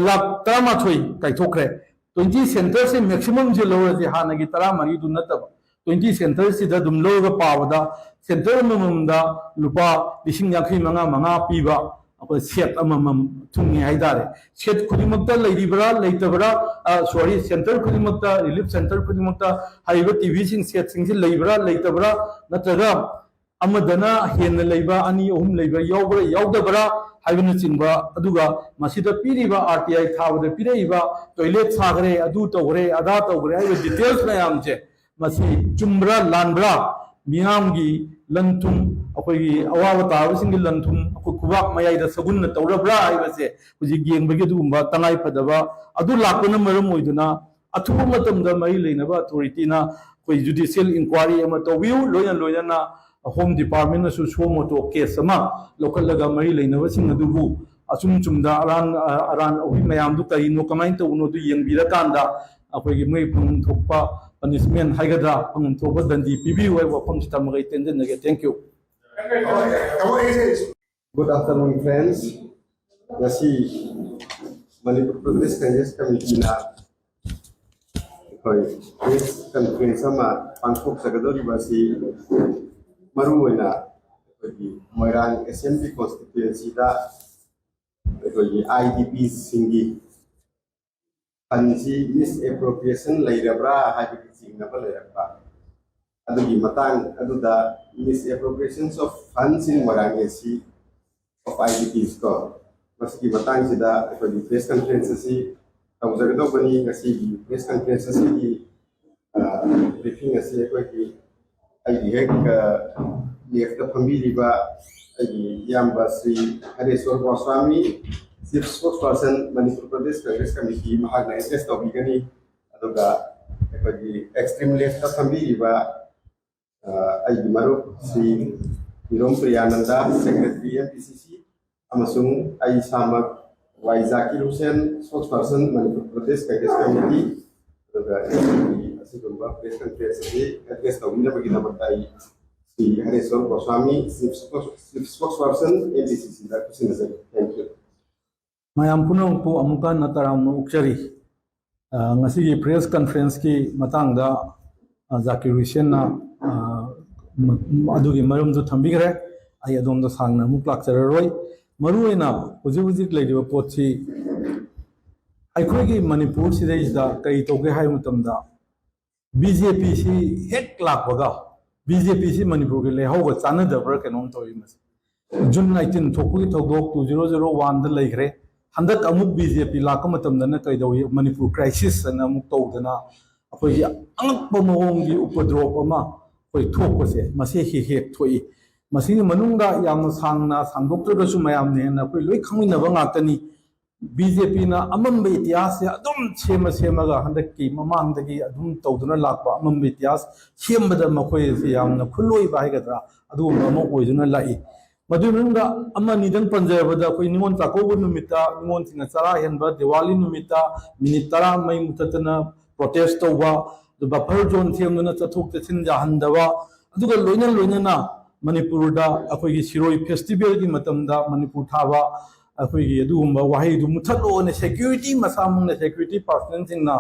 ꯂꯥꯛ 19 ꯀꯥꯏꯊꯣꯛꯈ꯭ꯔꯦ 20 ꯁꯦꯟꯇꯔꯁꯦ ꯃꯦꯛꯁꯤꯃꯝꯁꯦ ꯂꯧꯔꯁꯦ ꯍꯥꯟꯅꯒꯤ 14ꯗꯨ ꯅꯠꯇꯕ 20 ꯁꯦꯟꯇꯔꯁꯤꯗ ꯑꯗꯨꯝ ꯂꯧꯔꯒ ꯄꯥꯕꯗ ꯁꯦꯟꯇꯔ ꯑꯃꯃꯝꯗ ꯂꯨꯄꯥ 55,000 ꯄꯤꯕ ꯑꯩꯈꯣꯏ ꯁꯦꯠ ꯑꯃꯃꯝ ꯊꯨꯡꯉꯤ ꯍꯥꯏꯇꯥꯔꯦ ꯁꯦꯠ ꯈꯨꯗꯤꯡꯃꯛꯇ ꯂꯩꯔꯤꯕ꯭ꯔꯥ ꯂꯩꯇꯕ꯭ꯔꯥ ꯁꯣꯔꯤ ꯁꯦꯟꯇꯔ ꯈꯨꯗꯤꯡꯃꯛꯇ ꯔꯤꯂꯤꯐ ꯁꯦꯟꯇꯔ ꯈꯨꯗꯤꯡꯃꯛꯇ ꯍꯥꯏꯔꯤꯕ ꯇꯤꯚꯤꯁꯤꯡ ꯁꯦꯠꯁꯤꯡꯁꯤ ꯂꯩꯕ꯭ꯔꯥ ꯂꯩꯇꯕ꯭ꯔꯥ ꯅꯠꯇ꯭ꯔꯒ ꯑꯃꯗꯅ ꯍꯦꯟꯅ ꯂꯩꯕ 2-3 ꯂꯩꯕ ꯌꯥꯎꯕ꯭ꯔꯥ ꯌꯥꯎꯗꯕ꯭ꯔꯥ ꯍꯥꯏꯕꯅꯆꯤꯡꯕ ꯑꯗꯨꯒ ꯃꯁꯤꯗ ꯄꯤꯔꯤꯕ RTI ꯊꯥꯕꯗ ꯄꯤꯔꯛꯏꯕ ꯇꯣꯏꯂꯦꯠ ꯁꯥꯈ꯭ꯔꯦ ꯑꯗꯨ ꯇꯧꯈ꯭ꯔꯦ ꯑꯗꯥ ꯇꯧꯈ꯭ꯔꯦ ꯍꯥꯏꯕ ꯗꯤꯇꯦꯜꯁ ꯃꯌꯥꯝꯁꯦ ꯃꯁꯤ ꯆꯨꯝꯕ꯭ꯔꯥ ꯂꯥꯟꯕ꯭ꯔꯥ ꯃꯤꯌꯥꯝꯒꯤ ꯂꯟ ꯊꯨꯝ ꯑꯩꯈꯣꯏꯒꯤ ꯑꯋꯥꯕ ꯇꯥꯕꯁꯤꯡꯒꯤ ꯂꯟ ꯊꯨꯝ ꯑꯩꯈꯣꯏ ꯈꯨꯕꯥꯛ ꯃꯌꯥꯏꯗ ꯁꯒꯨꯟꯅ ꯇꯧꯔꯕ꯭ꯔꯥ ꯍꯥꯏꯕꯁꯦ ꯍꯧꯖꯤꯛ ꯌꯦꯡꯕꯒꯤ ꯑꯗꯨꯒꯨꯝꯕ ꯇꯉꯥꯏꯐꯗꯕ ꯑꯗꯨ ꯂꯥꯛꯄꯅ ꯃꯔꯝ ꯑꯣꯏꯗꯨꯅ ꯑꯊꯨꯕ ꯃꯇꯝꯗ ꯃꯔꯤ ꯂꯩꯅꯕ ꯑꯊꯣꯔꯤꯇꯤꯅ ꯑꯩꯈꯣꯏ ꯖꯨꯗꯤꯁꯤꯌꯦꯜ ꯏꯟꯀ꯭ꯋꯥꯏꯔꯤ ꯑꯃ ꯇꯧꯕꯤꯌꯨ ꯂꯣꯏꯅꯅ ꯍꯣꯝ ꯗꯤꯄꯥꯔꯠꯃꯦꯟꯅꯁꯨ ꯁꯨ ꯃꯣꯇꯣ ꯀꯦꯁ ꯑꯃ ꯂꯧꯈꯠꯂꯒ ꯃꯔꯤ ꯂꯩꯅꯕꯁꯤꯡ ꯑꯗꯨꯕꯨ ꯑꯆꯨꯝ ꯆꯨꯝꯗ ꯑꯔꯥꯟ ꯑꯍꯣꯏ ꯃꯌꯥꯝꯗꯨ ꯀꯔꯤꯅꯣ ꯀꯃꯥꯏꯅ ꯇꯧꯕꯅꯣ ꯑꯗꯨ ꯌꯦꯡꯕꯤꯔꯀꯥꯟꯗ ꯑꯩꯈꯣꯏꯒꯤ ꯃꯣꯏ ꯐꯪꯐꯝ ꯊꯣꯛꯄ ꯄꯅꯤꯁꯃꯦꯟ ꯍꯥꯏꯒꯗ꯭ꯔꯥ ꯐꯪꯐꯝ ꯊꯣꯛꯄ ꯗꯟꯗꯤ ꯄꯤꯕꯤꯌꯨ ꯍꯥꯏꯕ ꯋꯥꯐꯝꯁꯤ ꯊꯝꯃꯒ ꯑꯩ ꯇꯦꯟꯖꯟꯖꯒꯦ thank you Good afternoon, friends. Ngasi Manipur Pradesh Congress Committee na press conference ama pangkok sagadori basi maruoina Moirang Assembly constituency da IDP singi pansi misappropriation lairabra habi singnaba lairabra adugi matang aduda misappropriations of funds in Moirang AC of IDPs ko maski matang sida press conference si tawzagadobani ngasi press conference si briefing asi ai hek left family ba yamba Sri Hareswar Goswami Chief Spokesperson Manipur Pradesh Congress Committee mahagna address tawbigani aduga extreme left family ba ai maru Sri Hirom Priyananda Secretary MPCC amasung ai samak Waizakir Hussain Spokesperson Manipur Pradesh Congress Committee aduga asigumba press conference si address tawbina bagina matai Sri Hareswar Goswami Chief Spokesperson MPCC da kusinasa. Thank you. mayam punong po amuka nataram ukchari ngasi press conference ki matangda Zakir Hussain na adugi marum du thambigre ai adom da sangna mu plakchararoi maruina hujik leidiba potchi ꯑꯩꯈꯣꯏꯒꯤ ꯃꯅꯤꯄꯨꯔꯁꯤꯗꯩꯁꯤꯗ ꯀꯔꯤ ꯇꯧꯒꯦ ꯍꯥꯏꯕ ꯃꯇꯝꯗ BJPꯁꯤ ꯍꯦꯛ ꯂꯥꯛꯄꯒ BJPꯁꯤ ꯃꯅꯤꯄꯨꯔꯒꯤ ꯂꯩꯍꯧꯒ ꯆꯥꯟꯅꯗꯕ꯭ꯔꯥ ꯀꯩꯅꯣꯝ ꯇꯧꯏ ꯃꯁꯤ ꯖꯨꯟ 19 ꯊꯣꯛꯄꯒꯤ ꯊꯧꯗꯣꯛ 2001ꯗ ꯂꯩꯈ꯭ꯔꯦ ꯍꯟꯗꯛ ꯑꯃꯨꯛ BJP ꯂꯥꯛꯄ ꯃꯇꯝꯗꯅ ꯀꯩꯗꯧꯏ ꯃꯅꯤꯄꯨꯔ ꯀ꯭ꯔꯥꯏꯁꯤꯁ ꯑꯅ ꯑꯃꯨꯛ ꯇꯧꯗꯅ ꯑꯩꯈꯣꯏꯒꯤ ꯑꯉꯛꯄ ꯃꯑꯣꯡꯒꯤ ꯎꯄꯗ꯭ꯔꯣꯞ ꯑꯃ ꯑꯩꯈꯣꯏ ꯊꯣꯛꯄꯁꯦ ꯃꯁꯤ ꯍꯦꯛ ꯊꯣꯛꯏ ꯃꯁꯤꯒꯤ ꯃꯅꯨꯡꯗ ꯌꯥꯝꯅ ꯁꯥꯡꯅ ꯁꯥꯡꯗꯣꯛꯇ꯭ꯔꯒꯁꯨ ꯃꯌꯥꯝꯅ ꯍꯦꯟꯅ ꯑꯩꯈꯣꯏ ꯂꯣꯏ ꯈꯪꯃꯤꯟꯅꯕ ꯉꯥꯛꯇꯅꯤ BJPꯅ ꯑꯃꯝꯕ ꯏꯇꯤꯍꯥꯁꯁꯦ ꯑꯗꯨꯝ ꯁꯦꯝꯃꯒ ꯍꯟꯗꯛꯀꯤ ꯃꯃꯥꯡꯗꯒꯤ ꯑꯗꯨꯝ ꯇꯧꯗꯨꯅ ꯂꯥꯛꯄ ꯑꯃꯝꯕ ꯏꯇꯤꯍꯥꯁ ꯁꯦꯝꯕꯗ ꯃꯈꯣꯏꯁꯦ ꯌꯥꯝꯅ ꯈꯨꯠꯂꯣꯏꯕ ꯍꯥꯏꯒꯗ꯭ꯔꯥ ꯑꯗꯨꯒꯨꯝꯕ ꯑꯃ ꯑꯣꯏꯗꯨꯅ ꯂꯥꯛꯏ ꯃꯗꯨꯒꯤ ꯃꯅꯨꯡꯗ ꯑꯃꯅꯤꯗꯪ ꯄꯟꯖꯔꯕꯗ ꯑꯩꯈꯣꯏ ꯅꯤꯉꯣꯜ ꯆꯥꯛꯀꯧꯕ ꯅꯨꯃꯤꯠꯇ ꯅꯤꯉꯣꯜꯁꯤꯡꯅ ꯆꯔꯥ ꯍꯦꯟꯕ ꯗꯤꯋꯥꯂꯤ ꯅꯨꯃꯤꯠꯇ ꯃꯤꯅꯤꯠ 10 ꯃꯩ ꯃꯨꯊꯠꯇꯅ ꯄ꯭ꯔꯣꯇꯦꯁ ꯇꯧꯕ ꯕꯐꯔ ꯖꯣꯟ ꯁꯦꯝꯗꯨꯅ ꯆꯠꯊꯣꯛ ꯆꯠꯁꯤꯟ ꯌꯥꯍꯟꯗꯕ ꯑꯗꯨꯒ ꯂꯣꯏꯅꯅ ꯃꯅꯤꯄꯨꯔꯗ ꯑꯩꯈꯣꯏꯒꯤ ꯁꯤꯔꯣꯏ ꯐꯦꯁꯇꯤꯚꯦꯜꯒꯤ ꯃꯇꯝꯗ ꯃꯅꯤꯄꯨꯔ ꯊꯥꯕ ꯑꯩꯈꯣꯏꯒꯤ ꯑꯗꯨꯒꯨꯝꯕ ꯋꯥꯍꯩꯗꯨ ꯃꯨꯊꯠꯂꯣꯅ ꯁꯦꯀ꯭ꯌꯨꯔꯤꯇꯤ ꯃꯁꯥꯃꯛꯅ ꯁꯦꯀ꯭ꯌꯨꯔꯤꯇꯤ ꯄꯥꯔꯁꯅꯦꯜꯁꯤꯡꯅ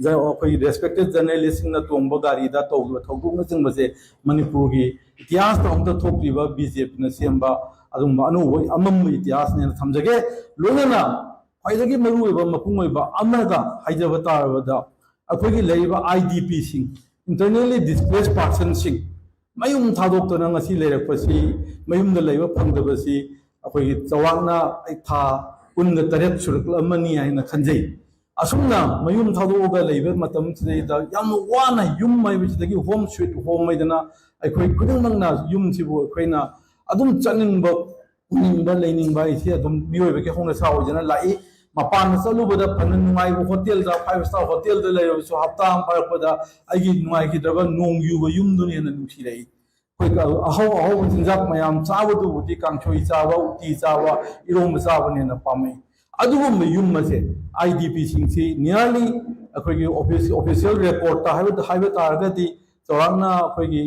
ꯑꯩꯈꯣꯏꯒꯤ ꯔꯦꯁꯄꯦꯛꯇꯦꯗ ꯖꯔꯅꯦꯂꯤꯁꯁꯤꯡꯅ ꯇꯣꯡꯕ ꯒꯥꯔꯤꯗ ꯇꯧꯈꯤꯕ ꯊꯧꯗꯣꯛꯅꯆꯤꯡꯕꯁꯦ ꯃꯅꯤꯄꯨꯔꯒꯤ ꯏꯇꯤꯍꯥꯁꯇ ꯑꯃꯨꯛꯇ ꯊꯣꯛꯇ꯭ꯔꯤꯕ BJPꯅ ꯁꯦꯝꯕ ꯑꯗꯨꯒꯨꯝꯕ ꯑꯅꯧꯕ ꯑꯃꯝꯕ ꯏꯇꯤꯍꯥꯁꯅꯦꯅ ꯊꯝꯖꯒꯦ ꯂꯣꯏꯅꯅ ख्वाइदगी मरुओइबा मपुंगओइबा अमगा हाइजब तारबदा अखोइगी लेइबा IDP सिंग इंटरनली डिस्प्लेस पर्सन सिंग मयुम थादोक्तना ngasi लेरपसी मयुमदा लेइबा फंगदबसी अखोइगी चवांगना था उनगा तरेत सुरकलमनी हाइना खंजै असुमना मयुम थादोगा लेइबा मतम सिदैदा याम वाना युम माइबसिदगी होम स्वीट होम मैदना अखोइ खुदंगना युम सिबु अखोइना अदुम चनिंगबा उनिंगबा लेनिंगबा इसे अदुम मियोइबके होंना सावजना लाई मपान चलुबदा फन नुंगाइ होटल दा 5 स्टार होटल दा लेरबसु हप्ता am पारपदा आइगी नुंगाइ किदबा नोंग युबा युम दुनियाना नुसिरई कोई अहो अहो जिंजाक मयाम चाबदुबुदी कांगछोइ चाबा उती चाबा इरोम चाबनेना पामै अदुगुम युम मसे IDP सिंगसी नियरली अखोइगी ऑफिशियल रिपोर्ट ता हाइबा तारगदी चौरांगना अखोइगी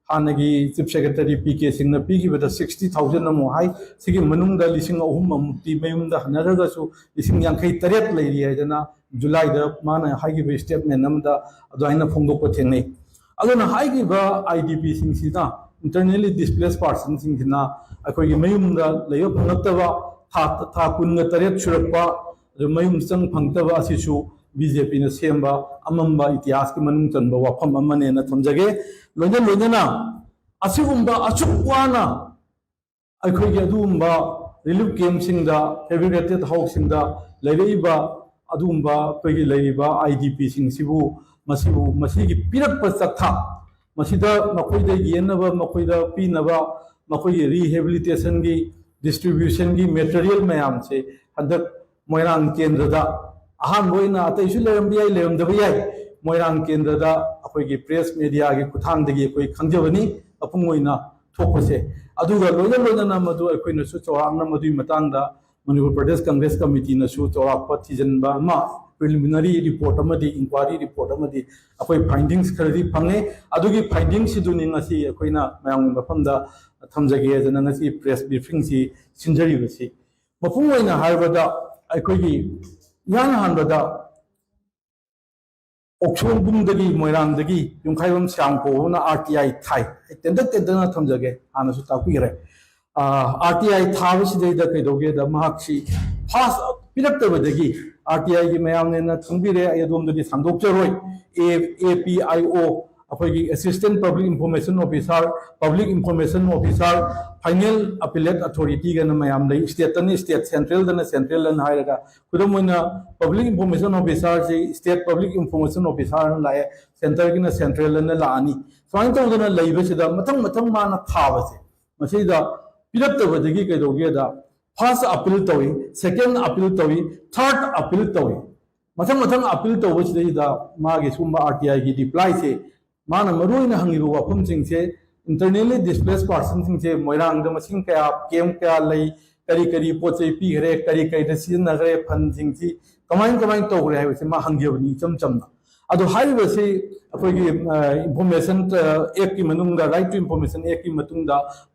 हानगी चीफ सेक्रेटरी PK सिंगना पीगिबदा 60,000 नमो हाई सिगी मनुंगदा लिसिंग अहुम मुक्ति मयुमदा हनरगसु लिसिंग यांखै तरेत लेरी हैदना जुलाई दा माना हाइगिबा स्टेटमेंट नमदा अदुआइना फोंदोकपा थेंगनै अदुना हाइगिबा IDP सिंगसिना इंटरनली डिस्प्लेस पर्सन सिंगसिना अखोइगी मयुमदा लेयो फंगतबा था कुनगा तरेत सुरकपा मयुम चंग फंगतबा असिसु BJP ने सेम्बा अमंबा इतिहास के मनुंग चंबा वाफम अमने न थमजगे लोइना असिगुंबा अचुकवाना अखोइगे अदुंबा रिलीफ कैंप सिंगदा फेब्रिकेटेड हाउस सिंगदा लेरेइबा अदुंबा अखोइगे लेरिबा IDP सिंगसिबु मसिगी पिरकपा चक्था मसिदा मखोइदा येनबा मखोइदा पीनबा मखोइगे रिहेबिलिटेशन की डिस्ट्रीब्यूशन की मटेरियल मयाम से हदक मोइरांग केंद्रदा अहान बोइना अतैसु लेरमबियाई लेरमदबयाई मोइरांग केंद्रदा अखोइगे प्रेस मीडिया के खुथांगदगी अखोइ खंजबनी अपुंगोइना थोपसे अदुगा लोइना मदु अखोइनसु चौरांगना मदुइ मतांगदा मणिपुर प्रदेश कांग्रेस कमिटी नसु चौराकपा थिजनबा मा प्रिलिमिनरी रिपोर्ट अमदी इंक्वायरी रिपोर्ट अमदी अखोइ फाइंडिंग्स खरदी फंगे अदुगी फाइंडिंग्स सिदुनि ngasi अखोइना मयांग मफमदा थमजगे जना ngasi प्रेस ब्रीफिंग सि सिंजरिबसी मपुंगोइना हारबदा अखोइगी यान हानबदा ओक्सोंबुंदगी मोइरांगदगी युंखाइबम श्यामकोना RTI थाई तेंदना थमजगे हानसु ताकुइरे RTI थाबसिदैदा कैदोगेदा महाक्षी फास्ट पिरक्तबदगी RTI की मयामने खंबिरे अदोमददी सांदोक्चरोय APIO अखोइगी assistant public information officer final appellate authority गन मयाम लई स्टेट सेंट्रल दन हायरगा खुदमोइना पब्लिक इंफॉर्मेशन ऑफिसर से स्टेट पब्लिक इंफॉर्मेशन ऑफिसर लाए सेंटर की सेंट्रल दन लानी स्वाइन तौदना लईबसिदा मथंग माना थाबसे मसिदा पिरक्तबदगी कैदोगेदा फर्स्ट अपील तौई सेकेंड अपील तौई थर्ड अपील तौई मथंग अपील तौबसिदा मागे सुंबा RTI की रिप्लाई से माना मरुइना हंगिबो वाफम से इंटरनली डिस्प्लेस पर्सन से मोइरांग मसिंग क्या केम क्या लई करी पोचै पीगरे करी सिजनगरे फन सिंगसी कमाइन तौगरे हाइबसे मा हंगिबनी चमचमना अदो हाइबसे अखोइगी इंफॉर्मेशन एक्ट की मनुंगा राइट टू इंफॉर्मेशन एक्ट की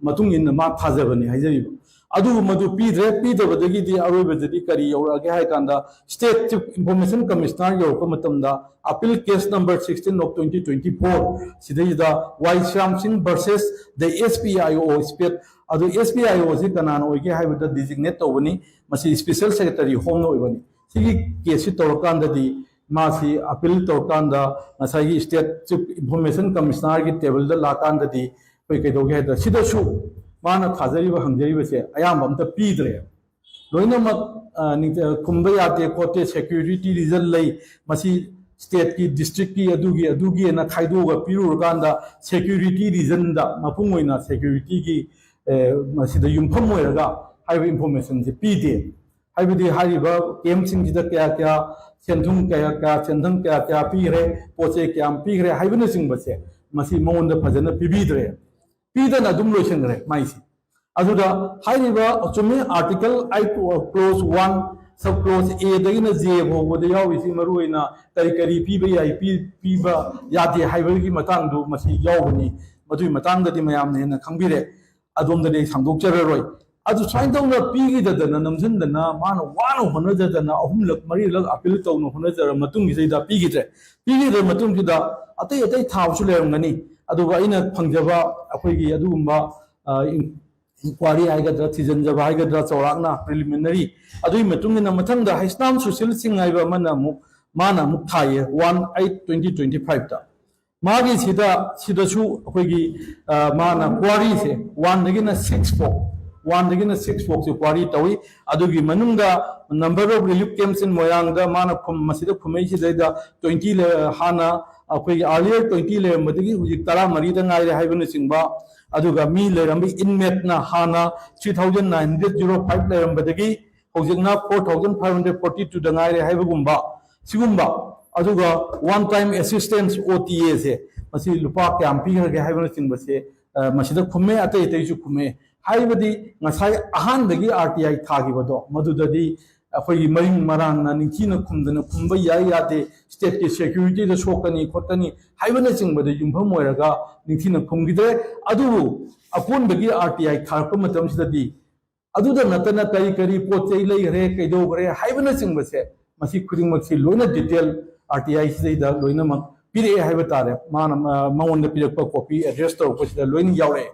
मतुंग इन मा थाजबनी हाइजरिबो अदु मधु पीद्रे पीदबदगी अरोबदगी करी यौरगे हाय कांदा स्टेट चीफ इंफॉर्मेशन कमिश्नर यौरप मतमदा अपील केस नंबर 16 ऑफ 2024 सिदैदा Y Shyam Singh versus the SPIO स्पेट अदु SPIO से कनान ओइगे हाइबदा डिजिग्नेट तौबनी मसी स्पेशल सेक्रेटरी होम नोइबनी सिगी केस तौरकांददी मासी अपील तौरकांदा मसाई स्टेट चीफ इंफॉर्मेशन कमिश्नर की टेबल द लाकांददी कोई कैदोगे हाइदा सिदसु माना थाजरीब हंगजरीबसे अयाम अमता पीद्रे लोइनमक खुंबा याते कोते सिक्योरिटी रीजन लई मसी स्टेट की डिस्ट्रिक्ट की अदुगी ना खाइदोगा पिरुरकांदा सिक्योरिटी रीजन दा मपुंगोइना सिक्योरिटी की मसीदा युमफम होयरगा हाइब इंफॉर्मेशन से पीदे हाइबदी हाइबा केम सिंगसिदा क्या सेंथुम क्या पीरे पोचे क्या पीरे हाइबने सिंगबसे मसी मोंदा फजना पिबीद्रे पीदना अदुम लोइसंगरे माइसी अदुदा हाइरिबा चुमे आर्टिकल 8 क्लोज 1 सब क्लोज A दगिना J भोबदे याविसी मरुइना करी पीबा याई पीबा यादे हाइबगी मतांगदु मसी यावनी मदुइ मतांगदि मयामने न खंबिरे अदोमदे सांदोक्चररोय अदु स्वाइंतौना पीगिददना नमजनदना मानो वानो होनजदना अहुमलक मरिलक अपील तौनो होनजर मतुंगी जैदा पीगिदे मतुंगिदा अतै थावसु लेरंगनी अदुगा इना फंगजबा अखोइगी अदुगुंबा inquiry haigada thijanjaba haigada chawrakna preliminary adui matungina mathangda Haisnam Sushil Singh haiba mana muk thaiye 1/8/2025 ta magi sidasu akoigi mana quarry se 1 dagina 6 fok 1 dagina 6 fok se quarry tawi adugi manungda number of relief camps in Moirangda mana masida khumai sidaida 20 le hana akoigi earlier 20 le madigi hujik tara mari da ngai haibana singba aduga mi le rambi inmate na hana 3905 le rambadagi hujikna 4542 da ngai haibagumba sigumba aduga one time assistance OTA se masi lupa kyam pi ga haibana singba se masida khumme atai tai su khumme haibadi ngasai ahan dagi RTI thagi bado madudadi akhoi maring marang na ningchina khumdana khumba yai yate state ke security da sokani khotani haibana singbada yumpham moiraga ningchina khumgide adu akon bagi RTI tharpa matam sidadi aduda natana kari pochei lei re kaido gre haibana singbase masi khuding maksi loina detail RTI sidai da loina mak pire haiba tare mana mawon da pire copy address to ko sida loina yaure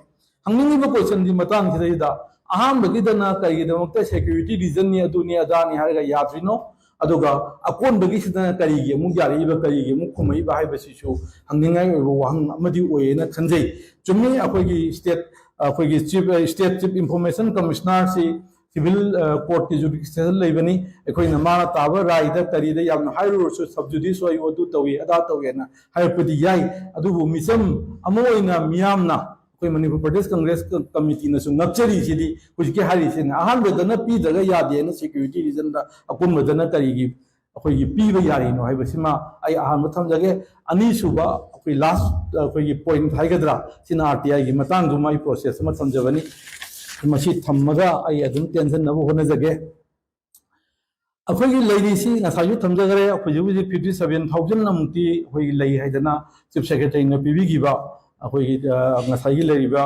hangni ba question di matang sidai da aham bagi dana kai da makta security reason ni adu ni adani harga yadrino aduga akon bagi sida kai ge mu yari ba kai ge mu khumai ba hai basi su hangningai oi wang amadi oye na khanjai chumni akoi state akoi chief information commissioner si civil court ki jurisdiction leibani akoi na mana taba rai da kari da yam hairu su subjudice oi odu tawi ada tawi na haipudi yai adubu misam amoina miyamna कोई Manipur Pradesh Congress committee ने नक्चरी सिदी कुछ के हारी से अहम बदन P दगा यादे न सिक्योरिटी रीजन दा अकुम बदन करीगी अखोई पीबा यारी नो हाइबसिमा आई अहम थमजगे अनि सुबा अखोई लास्ट अखोई पॉइंट हाइगद्रा सिना आरटीआई की मतंग दुमाई प्रोसेस म थमजबनी मसी थमगा आई अदुम टेंशन नबो होनजगे अखोई लेडीसी नसायु थमजगरे अखोई जुबी 57000 नमुती अखोई लई हाइदना चीफ सेक्रेटरी ने पीबीगिबा अखोई नसाई लेरिबा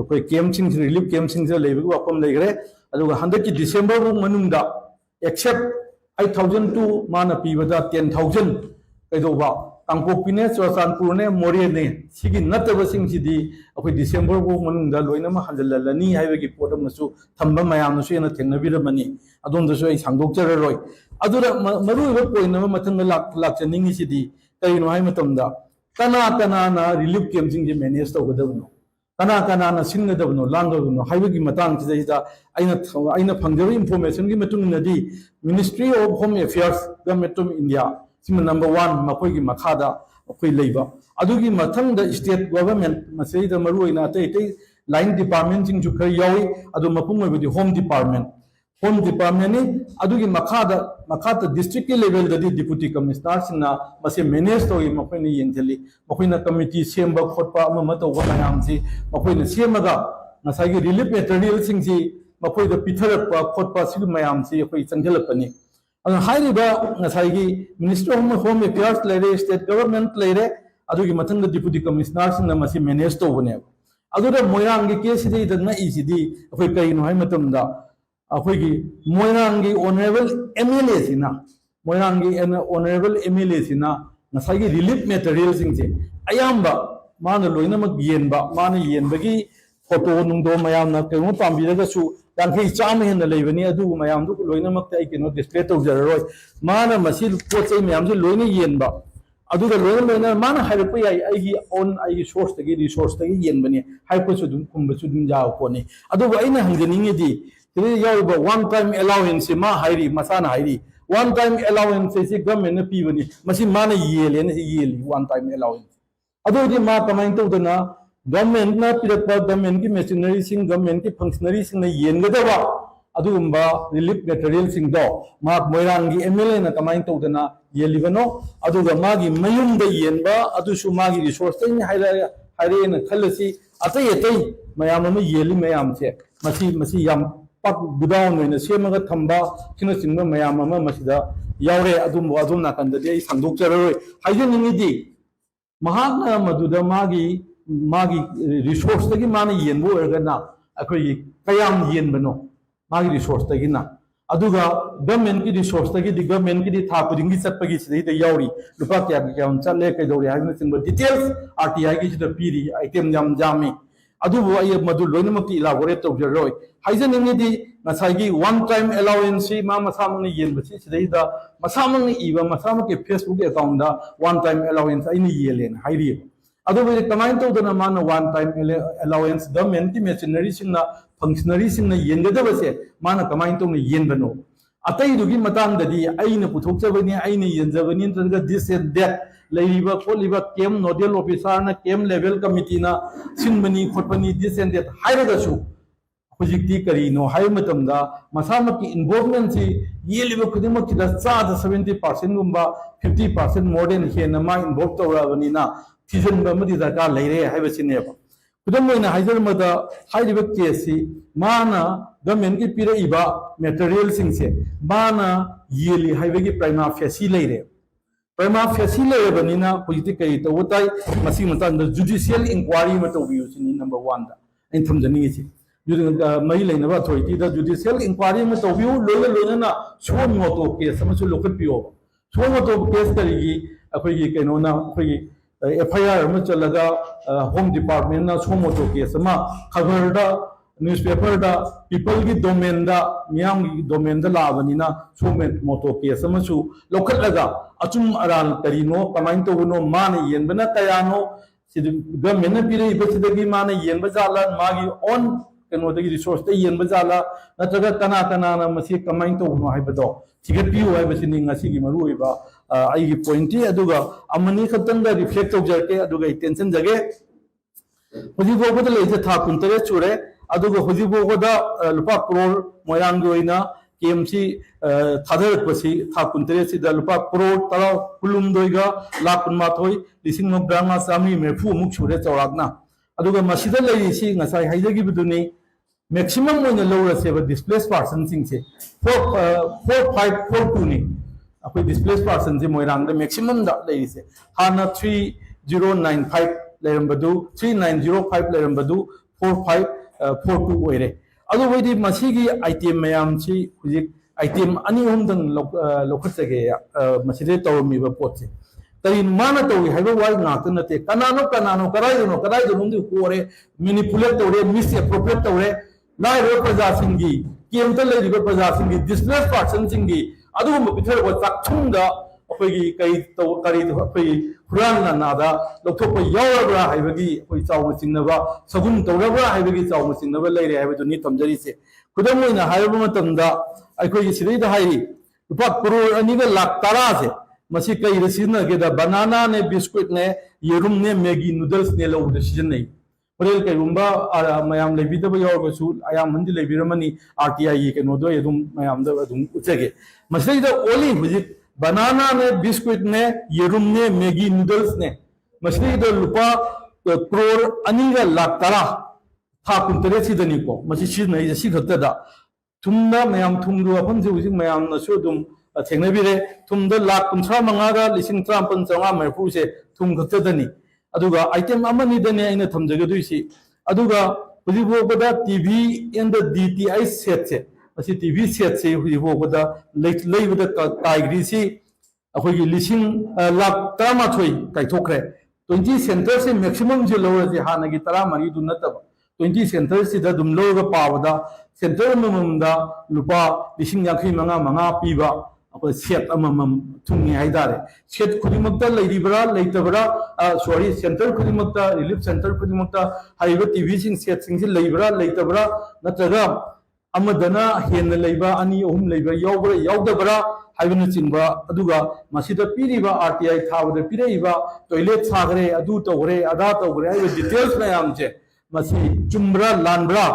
अखोई कैम्पसिंग रिलीफ कैम्पसिंग से लेबिगु अकम लेगरे अदुगा हंदक की डिसेंबर बु मनुंगदा एक्सेप्ट 8000 टू माना पीबदा 10000 कैदोबा कांगपोपिने चोसानपुर ने मोरे ने सिगी नतबा सिंग सिदी अखोई डिसेंबर बु मनुंगदा लोइना मा हंजललनी हाइबगी पोट मसु थंबा मयाम नसु एना थेंगनबिरमनी अदोम दसु आई सांगदोकजररोय अदुरा मरुइबा पॉइंट नमा मथंग लाक्चनिंग सिदी कइनो हाइ मतमदा कना ना रिलीफ कैम्पिंग जे मैनेज तौगदबनो कना ना सिंगदबनो लांगदबनो हाइबगी मतंग सिदा आइना फंगजब इंफॉर्मेशन की मतुंग नदी ministry of home affairs government of India सिम नंबर 1 मखोई की मखादा अखोई लेबा अदुगी मथंग द स्टेट गवर्नमेंट मसेदा मरुइना ते लाइन डिपार्टमेंट सिंग जु खर यावी अदु मपुंग ओइबदी होम डिपार्टमेंट ने अदुगी मखादा डिस्ट्रिक्ट के लेवल ददी डिप्यूटी कमिश्नर सिंगना मसे मैनेज तोई मखोइना येंथली मखोइना कमिटी सेमबा खोटपा अमा तौबा मयाम सि मखोइना सेमगा नसागी रिलीफ मटेरियल सिंग सि मखोइदा पिथरपा खोटपा सिग मयाम सि अखोइ चंगलपनी अन हाइरिबा नसागी मिनिस्टर ऑफ होम अफेयर्स लेरे स्टेट गवर्नमेंट लेरे अदुगी मथंग डिप्यूटी कमिश्नर सिंगना मसे मैनेज तौबने अदुदा मोयरांगी केस सिदि दना इसिदि अखोइ कइनो हाइ मतमदा अखोगी मोयरांगी ऑनरेबल एमएलए सिना मोयरांगी ऑनरेबल एमएलए सिना नसागी रिलीफ मटेरियल सिंगसे अयाम्बा माना लोइनमक येनबा माना येनबगी फोटो नुंदो मयामना केनो पाम्बिरगसु यांखै चाम हेन लेबनी अदु मयामदु लोइनमक ताइ केनो डिस्प्ले तौजररोय माना मसी पोचै मयामजु लोइना येनबा अदुगा लोइना माना हाइरप याई आइगी ऑन आइगी सोर्स तगी रिसोर्स तगी येनबनी हाइपसु दुम कुंबसु दुम जाव कोनी अदुगा आइना हंजनिंगेदी वन टाइम अलाउंस मा हाइरी मसाना हाइरी वन टाइम अलाउंस से गवर्नमेंट ने पीबनी मसी माना येले ने येली वन टाइम अलाउंस अदोदि मा कमाइन तौदना गवर्नमेंट ना पिरपा गवर्नमेंट की मशीनरी सिंग गवर्नमेंट की फंक्शनरी सिंग ने येनगदबा अदुगुंबा रिलीफ मटेरियल सिंग दो मा मोइरांगी एमएलए ना कमाइन तौदना येलिबनो अदुगा मागी मयुम द येनबा अदुसु मागी रिसोर्स तै हाइरे ना खलसी अतै अतै मयाम म येली मयाम से मसी याम पाक गुदाउन में सेमगा थंबा किनो चिंगबा मयाम अमा मसिदा यावरे अदुम नाकंददि आई सांगदोकजररोय हाइजनिंगिदि महात्मा मधुदा मागी रिसोर्स तगी माना येनबो ओरगना अखोई कयाम येनबनो मागी रिसोर्स तगी ना अदुगा गवर्नमेंट की रिसोर्स तगी गवर्नमेंट की था पुदिंगी चटपगी सिदा यावरी लुपा क्या चले कैदौरी हाइना चिंगबा डिटेल्स आरटीआई की सिदा पीरी आइटम जाम जामी अदुबो अय मदु लोइनमकी इलाबोरेट तौजरोय हाइजनिंगदी नसाइगी वन टाइम अलाउंस मा मसामंग येनबसी सिदैदा मसामंग इबा मसामके फेसबुक अकाउंट दा वन टाइम अलाउंस आइनि येलेन हाइरि अदुबो कमाइन तौदना मान वन टाइम अलाउंस गवर्नमेंट की मेशिनरी सिंगना फंक्शनरी सिंगना येनगदबसे मान कमाइन तौन येनबनो अतैदुगी मतांगददी आइना पुथोकजबनी आइना येनजबनी नत्रगा दिस एंड दैट लेरिबा खोलिबा केम नोडल ऑफिसर ना केम लेवल कमिटी ना सिनबनी खोटबनी दिस एंड दैट हाइरगसु हुजिक्ति करीनो हाइ मतमदा मसामकी इन्वॉल्वमेंट सी येलिबा खुदिमकिदा चादा 70% गुंबा 50% मोर देन हेन मा इन्वॉल्व तौराबनीना थिजनबा मदि दरकार लेरे हाइबसिनेबा खुदम मोइना हाइजरमदा हाइरिबा केसी माना गवर्नमेंट की पिरइबा मटेरियल सिंगसे माना येली हाइबगी प्राइमा फेसी लेरे प्राइमा फेसी लेबनीना हुजिति कई तवताई मसी मतंद जुडिशियल इंक्वायरी मतोबियुसिनी नंबर 1 दा इन थमजनी छि मई लेना अथॉरिटी जुडिशियल इंक्वायरी में तौबियो लोना सो मोटो केस लोकपियो सो मोटो केस करी अखोगी कनोना अखोगी FIR चलगा होम डिपार्टमेंट ना सो मोटो केस खबर न्यूज़पेपर पीपल की डोमेन मियाम की डोमेन लाबनीना सो मोटो केस लौखलगा अचुम अराल करीनो कमाइन तौबनो माने येनबना कयानो गवर्नमेंट पीरइबसिदगी माने येनब जाला मागी ऑन कनोदगी रिसोर्स येनब जाला नत्रगा कना कना मसी कमाइन तौबनो हाइबदो थिगपियो हाइबसिनि ngasi मरुइबा आइगी पॉइंटी अदुगा अमनी खतंगा रिफ्लेक्ट तौजरके अदुगा टेंशन जगे हुजिबोगदा लेजे था कुंतरे चुरे अदुगा हुजिबोगदा लुपा करोड़ मोयांगी ओइना KMC थादरपसी था कुंतरे सिदा लुपा करोड़ तरा कुलुमदोइगा लाख कुनमाथोइ लिसिंग मब्रांगा सामी मेफु मुक छुरे चौरागना अदुगा मसीदा लेरिसी ngасai हाइजगिबदुनि मैक्सिमम मोइना लौरसेबा डिस्प्लेस पर्सन सिंगसे 4542 नि अखोई डिस्प्लेस पर्सन से मोइरांग द मैक्सिमम दा लेरिसे हाना 3095 लेरंबदु 3905 लेरंबदु 4542 ओइरे अदु वैदि मसीगी आइटम मयाम सी हुजिक आइटम अनी होमदंग लोखसगे मसीदे तौरमीबा पोचे तरी माना तौई हाइबा वाई नात नते कनानो कनानो कराइदनो होरे मैनिपुलेट तौरे मिस एप्रोप्रिएट तौरे लाइरो प्रजा सिंगी केमत लेरिबा प्रजा सिंगी डिस्प्लेस पर्सन सिंगी अदुगुम पिथरबा चाकथुंगा अखोगी कई तो करी अखोगी हुरान नादा लौथोप यावरबा हाइबगी अखोई चाव सिंगनबा सगुन तौरबा हाइबगी चाव सिंगनबा लेरे हाइबदुनि तमजरीसे खुदम ओइना हाइबा मतमदा अखोगी सिदैदा हाइरी रुपा करोड़ अनिगा लाख 10 से मसी कई रसीनगेदा बनाना ने बिस्कुट ने येरुम ने मैगी नूडल्स ने लौद सिजनई होरेल कईगुंबा मयाम लेबिदब यावबसु आयाम हंदि लेबिरमनी RTI केनोदो यदुम मयाम द अदुम उचगे मसीदा ओली हुजिक बनाना ने बिस्कुट ने येरुम ने मैगी नूडल्स ने मसीदा लुपा करोड़ अनिगा लाख 10 था कुंतरे सिदनिको मसी सिजनई जसी खतदा तुमना मयाम तुमदु अफमजे हुजिक मयाम नसु दुम थेंगनबिरे तुमद लाख 35 लिसिंग 53 मरफू से तुम खतदनी अदुगा आइटम अमनी दने आइना थमजगदुइसी अदुगा हुजिबोगदा टीवी एंड DTI सेट से असी टीवी सेट से हुजिबोगदा लेबदा काइग्रीसी अखोगी लिसिंग लाख 13 काइथोखरे 20 सेंटर से मैक्सिमम जे लोरजे हानगी 13 दु नतब 20 सेंटर से दम लोगा पावदा सेंटर ममदा लुपा लिसिंग 55 पीबा अखोई सेट अमम थुंगी हाइदारे सेट खुदिमक्ता लेरिबरा लेतबरा सॉरी सेंटर खुदिमक्ता रिलीफ सेंटर खुदिमक्ता हाइबा टीवी सिंग सेट सिंग से लेबरा लेतबरा नत्रगा अमदना हेन लेबा अनि अहुम लेबा यावबरा यावदबरा हाइबन चिंबा अदुगा मसीदा पीरिबा RTI थाबदा पीरेबा टॉयलेट सागरे अदु तोगरे अदा तोगरे हाइबा डिटेल्स मयाम से मसी चुमब्रा लानब्रा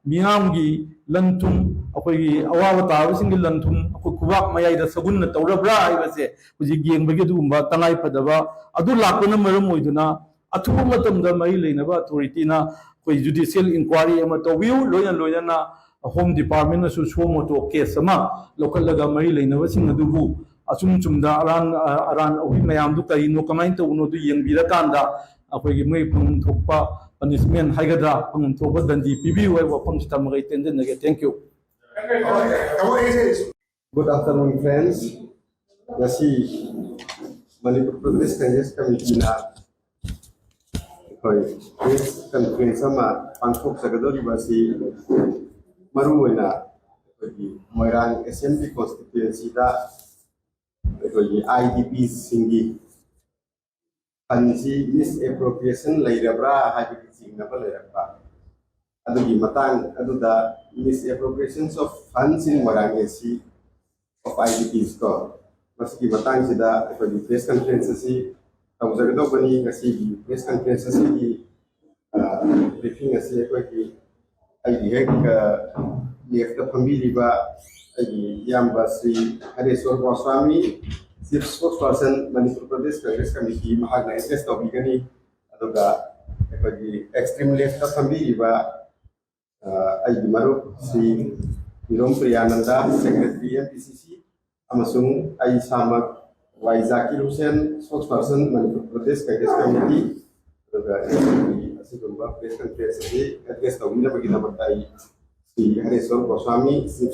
मियामगी लंथुम अखोई अवाब ताबसिंग लंथुम अखो खुबाक मयाइदा सगुन तौरब्रा हाइबसे हुजि गेंबगे दुगुंबा तंगाई फदबा अदु लापन मरम ओइदुना अथुब मतमदा मई लेनबा अथॉरिटीना कोई जुडिशियल इंक्वायरी अमा तौबिउ लोयना होम डिपार्टमेंट सु सोमोटो केस अमा लोकलगा मई लेनबा सिंग अदुबु असुम चुमदा अरान ओहि मयाम दु करिनो कमाइन तौनो दु येंबिरा कांदा अखोई मई फंग थोपा punishment haigada pangum thoba dandi pibiu ai wafam sitamagai tenden nage thank you. Good afternoon friends. Ngasi Manipur Progress Congress Committee na hoi press conference ama pangkok sagadoribasi maruina Moirang Assembly constituency da IDP singi pansi misappropriation lairabra habi singnaba lairabra adugi matang aduda misappropriations of funds in Moirang AC of IDPs ko maski matang sida press conference si tawzagadobani kasi press conference si briefing asi ay Lihat family ba ay Yamba Sri Hareswar Goswami, Chief Spokesperson Manipur Pradesh Congress Committee, mahag na interest to bigani ato ga extreme left family ba ay Maru Sri Hirom Priyananda, Secretary MPCC, amasung ay Samag Y. Zakir Hussain, Spokesperson Manipur Pradesh Congress Committee, ato ga asigumba press conference address to bina bagi naman tayo Hareswar Goswami, Chief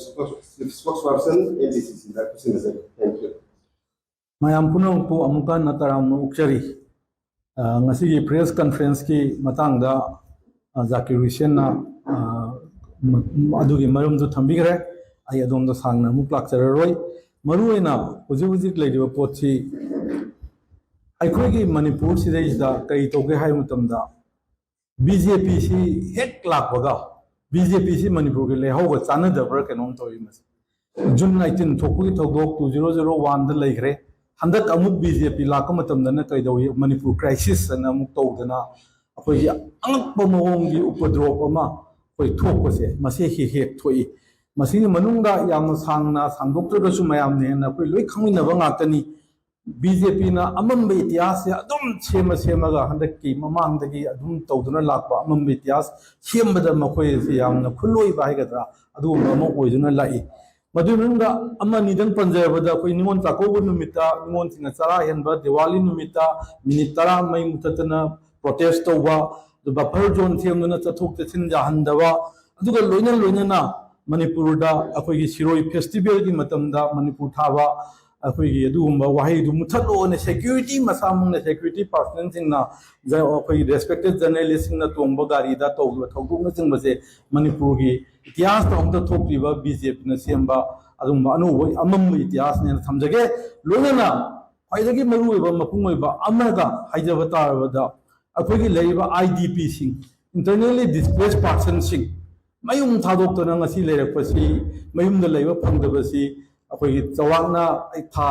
Spokesperson, MPCC. Thank you. Mayam punong po amukan nataram ukchari. Ngasi press conference ki matang da Zakir Hussain na adugi marum do thambigre ay adom da sangna muklak chararoi maru ena huji leidiba potchi aikoi gi Manipur sidai da kai toge hai mutamda BJP si hek lakwaga BJP si Manipur ke lehoga chanadabra kenom toy mas June 19 thokui thodok 2001 da leigre handak amuk BJP lakam matamda na kaidawi Manipur crisis na amuk tawdana akoi angak pamawong gi upadrop ama koi thokose mase he thoi masini manungda yam sangna sangdoktra su mayam ne na koi loi khangina ba ngakani BJP na amam be ityas ya adum sema ga handak ki mamang dagi adum tawduna lakpa amam be ityas sembada makoi se yamna khuloi bai gadra adu mamo oiduna lai madununga amma nidan panjabada koi nimon takobu numita nimon singa chara henba diwali numita minit tara mai mutatana protest tawba the buffer zone thiamna chathok chin jahandawa aduga loina na Manipur da akoi gi Siroi festival gi matamda Manipur thaba akoi adugumba wahi du muthalo ne security masamung ne security personnel singna ja akoi respected journalist singna tongba gari da tawba thogum na jingba se Manipur gi ityas ta omda thokriba BJP na semba adumba anu woi amam ityas ne thamjage loina khwaidagi maru oiba mapung oiba amaga haijaba tarabada akoi gi leiba IDP sing internally displaced persons sing mayum thadok to na ngasi leirakpasi mayumda leiba phangdabasi akoi chawangna tha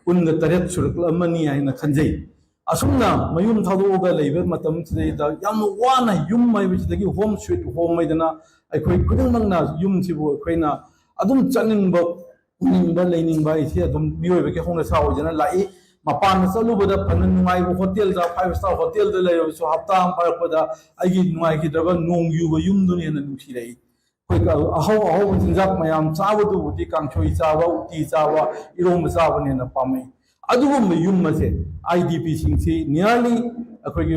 unga taret surukla mani haina khanjai asumna mayum thadoga leibe matam chei da yam wana yum mai bichidagi home sweet home mai dana akoi khudang mangna yum sibu akoina adum chaningba uningba leining ba isi adum miyoibe ke hongna sa ojana lai mapan salu bada panan nungai hotel da 5-star hotel da leibe so hafta am parapada agi nungai ki daba nong yuba yum dunia na nusi lei aho jinjak mayam chawa du buti kangchoi chawa uti chawa irom chawa ne na pamai adugum yum mase IDP singsi nearly akogi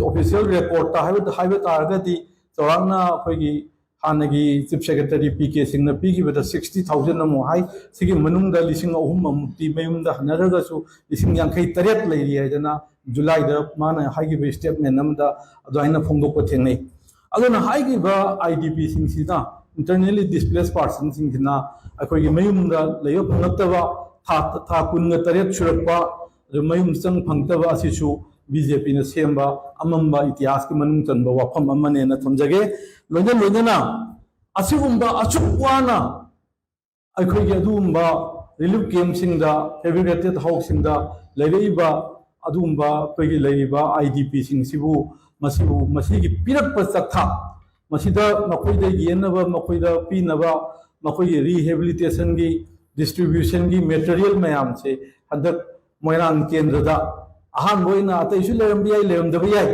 official report ta haiba targati chawangna akogi hanagi chief secretary PK singna pigi beta 60,000 amo hai sigi manungda lising ahum mukti mayumda hanaraga su lising yankai taret leiri haidana July da mana haigi be statement namda adaina phongdok ko thengnei aduna haigi ba IDP singsina internally displaced persons singina akogi mayumda leyo phangtaba tha kunga taret surakpa mayum sang phangtaba asisu BJP na semba amamba ityas ki manung chanba wafam amane na thamjage loina asigumba achukwana aikogi adumba relief camp singda fabricated house singda leiba adumba aikogi leiba IDP sing sibu masigi pirakpa chakha masida makoida yenaba makoida pinaba makogi rehabilitation gi distribution gi material mayam se hadak Moirang kendra da ahan boina ataisu lerambiyai leramdabiyai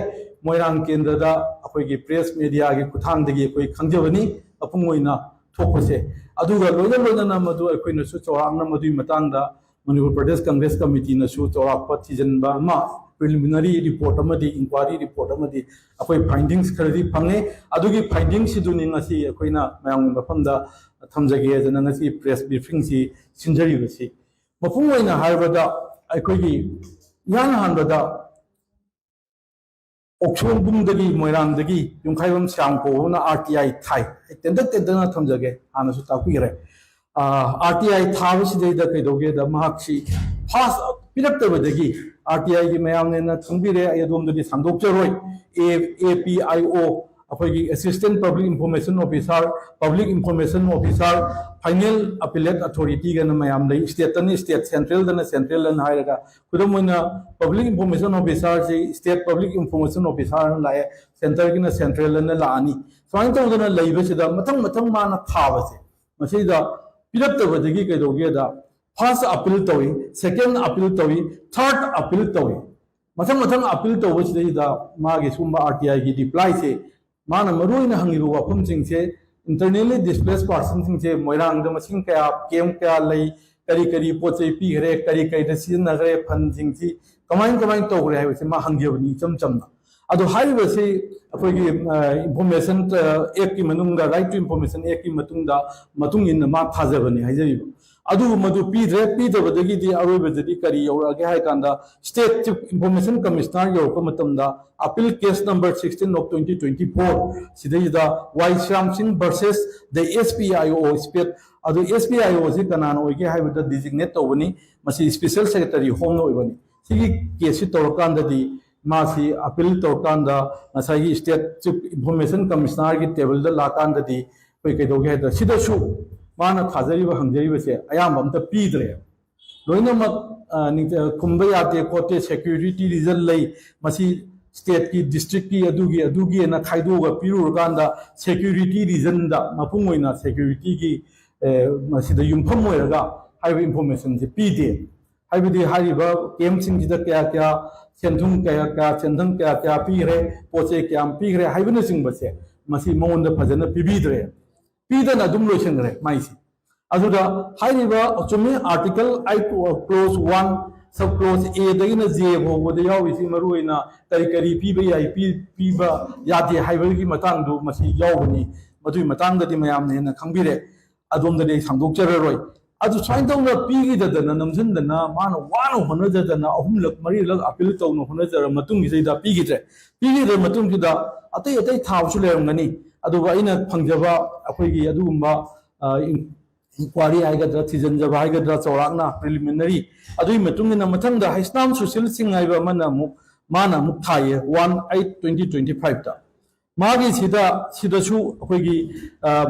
Moirang kendra da akoigi press media gi kuthang dagi akoi khangjabani apungoina thokpase aduga loina na madu akoina su chawangna madui matangda Manipur Pradesh Congress Committee na su chawakpa thijanba ma preliminary report amadi inquiry report amadi akoi findings khari phange adugi findings siduni ngasi akoina mayang mafamda thamjage jana ngasi press briefing si sinjari basi mapungoina harbada aikogi yang hanbada ओक्सोंबुंदगी मोइरांगदगी युंखाइबम सांगपोना RTI थाई तेंदना थमजगे हानसु ताकुइरे RTI थाबसिदैदा कैदोगेदा महाक्षी फास्ट पिरक्तबदगी आरटीआई की मयामनेना खंबिरे अयदोमदगी सांदोक्चरोय एपीआईओ अखोगी assistant public information officer public information officer final appellate authority गन मयाम लई स्टेट तने स्टेट सेंट्रल दना सेंट्रल लन हायरगा खुदमोना पब्लिक इंफॉर्मेशन ऑफिसर से स्टेट पब्लिक इंफॉर्मेशन ऑफिसर लाए सेंटर की सेंट्रल लन लानी स्वाइन तौदना लईबसिदा मथंग मथंग माना थाबसे मसिदा पिरक्तबदगी कैदोगेदा फर्स्ट अपील तौई सेकंड अपील तौई थर्ड अपील तौई मथंग मथंग अपील तौबसिदा मागे सुंबा आरटीआई की डिप्लाई से माना मरुइना हंगिबो वाफम सिंगसे इंटरनली डिस्प्लेस पर्सन सिंगसे मोइरांग द मसिंग क्या केम क्या लई करी करी पोचै पीगरे करी कई द सिनगरे फन सिंगसी कमाइन तौगरे हाइबसे मा हंगिबनी चमचमना अदो हाइबसे अखोगी इंफॉर्मेशन एक की मनुंगा राइट टू इंफॉर्मेशन एक की मतुंग इन मा थाजबनी हाइजरिबो अदु मधु पीद्रे पीदबदगी दी अरोबदगी करी योरगे हाय कांदा स्टेट चीफ इंफॉर्मेशन कमिश्नर योरको मतमदा अपील केस नंबर 16 ऑफ 2024 सिदैदा Y Shyam Singh versus the SPIO स्पेट अदु एसपीआईओ से कनान ओइगे हाइबदा डिजिग्नेट तोबनी मसी स्पेशल सेक्रेटरी होम नोइबनी सिगी केस तोरकांददी मासी अपील तोरकांदा मसाई स्टेट चीफ इंफॉर्मेशन कमिश्नर की टेबल द लाकांददी कोई कैदोगे द सिदसु माना थाजरीब हंगजरीबसे अयाम अमत पीद्रे लोइनमक कुंभ याते कोते सिक्योरिटी रीजन लई मसी स्टेट की डिस्ट्रिक्ट की अदुगी ना खाइदोगा पिरुरकांदा सिक्योरिटी रीजन दा मपुंग ओइना सिक्योरिटी की मसीदा युमफम ओइरगा हाइब इंफॉर्मेशन से पीदे हाइबदी हाइबा केम सिंगजिदा क्या क्या सेंथुम क्या क्या सेंथम क्या क्या पीरे पोचे क्या पीरे हाइबने सिंगबसे मसी मोंद फजन पिबीद्रे पीदना दुम लोइसंगरे माइसी अदुदा हाइरिबा चुमे आर्टिकल 8 क्लोज 1 सब क्लोज ए दगिना जे भोबोद याविसी मरुइना करी करी पीबा याई पीबा यादे हाइबगी मतंग दु मसी यावनी मदुई मतंग ददि मयाम ने खंबिरे अदोम ददि सांदोक्चररोय अदु स्वाइन तौना पीगी ददना नमजनदना मान वानो होनजदना अहुमलक मरिलक अपील तौनो होनजर मतुंग गिजैदा पीगी मतुंग किदा अतै अतै थावसु लेरंगनी अदुगा इना फंगजबा अखोइगी अदुगुम्बा इंक्वायरी आइगद्रा थिजनजबा आइगद्रा चौराकना प्रिलिमिनरी अदुई मतुंगिना मथंगदा हाइस्नाम सुशील सिंह आइबा माना मुक थाये 1/8/2025 ता मागी सिदसु अखोइगी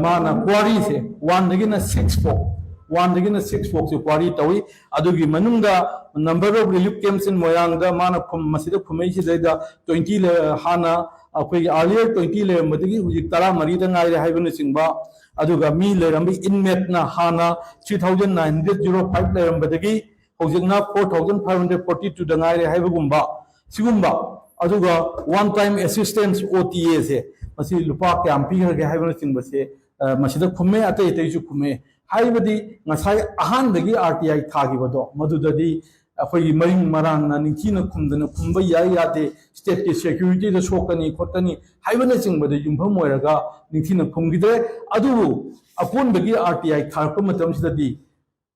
माना क्वारी से 1 दगिना 6 फोक 1 दगिना 6 फोक से क्वारी तवी अदुगी मनुंगा number of relief camps in मोयांगदा माना मसिदा खुमै सिदैदा 20 हाना अखोई अर्लियर 20 लेरमदगी हुजिक 13 गाइरे हाइबन सिंबा अदुगा मी लेरम इनमेटना हाना 3905 लेरमदगी हुजिकना 4542 दगाइरे हाइबगुंबा सिगुंबा अदुगा वन टाइम असिस्टेंस ओटीए से मसी लुपा क्याम पीगरगे हाइबन सिंबसे मसिदा खुमे अतै अतैसु खुमे हाइबदी ngасai अहानदगी आरटीआई थागिबदो मदुददी अखोई मरिंग मरांगना निंचीना खुमदना खुंबा याई यादे स्टेट की सिक्योरिटी द सोकनी खोतनी हाइबने चिंगबदे युंफम ओइरगा निंचीना खुमगिदे अदुबु अकोनबगी आरटीआई थारप मतमसिददी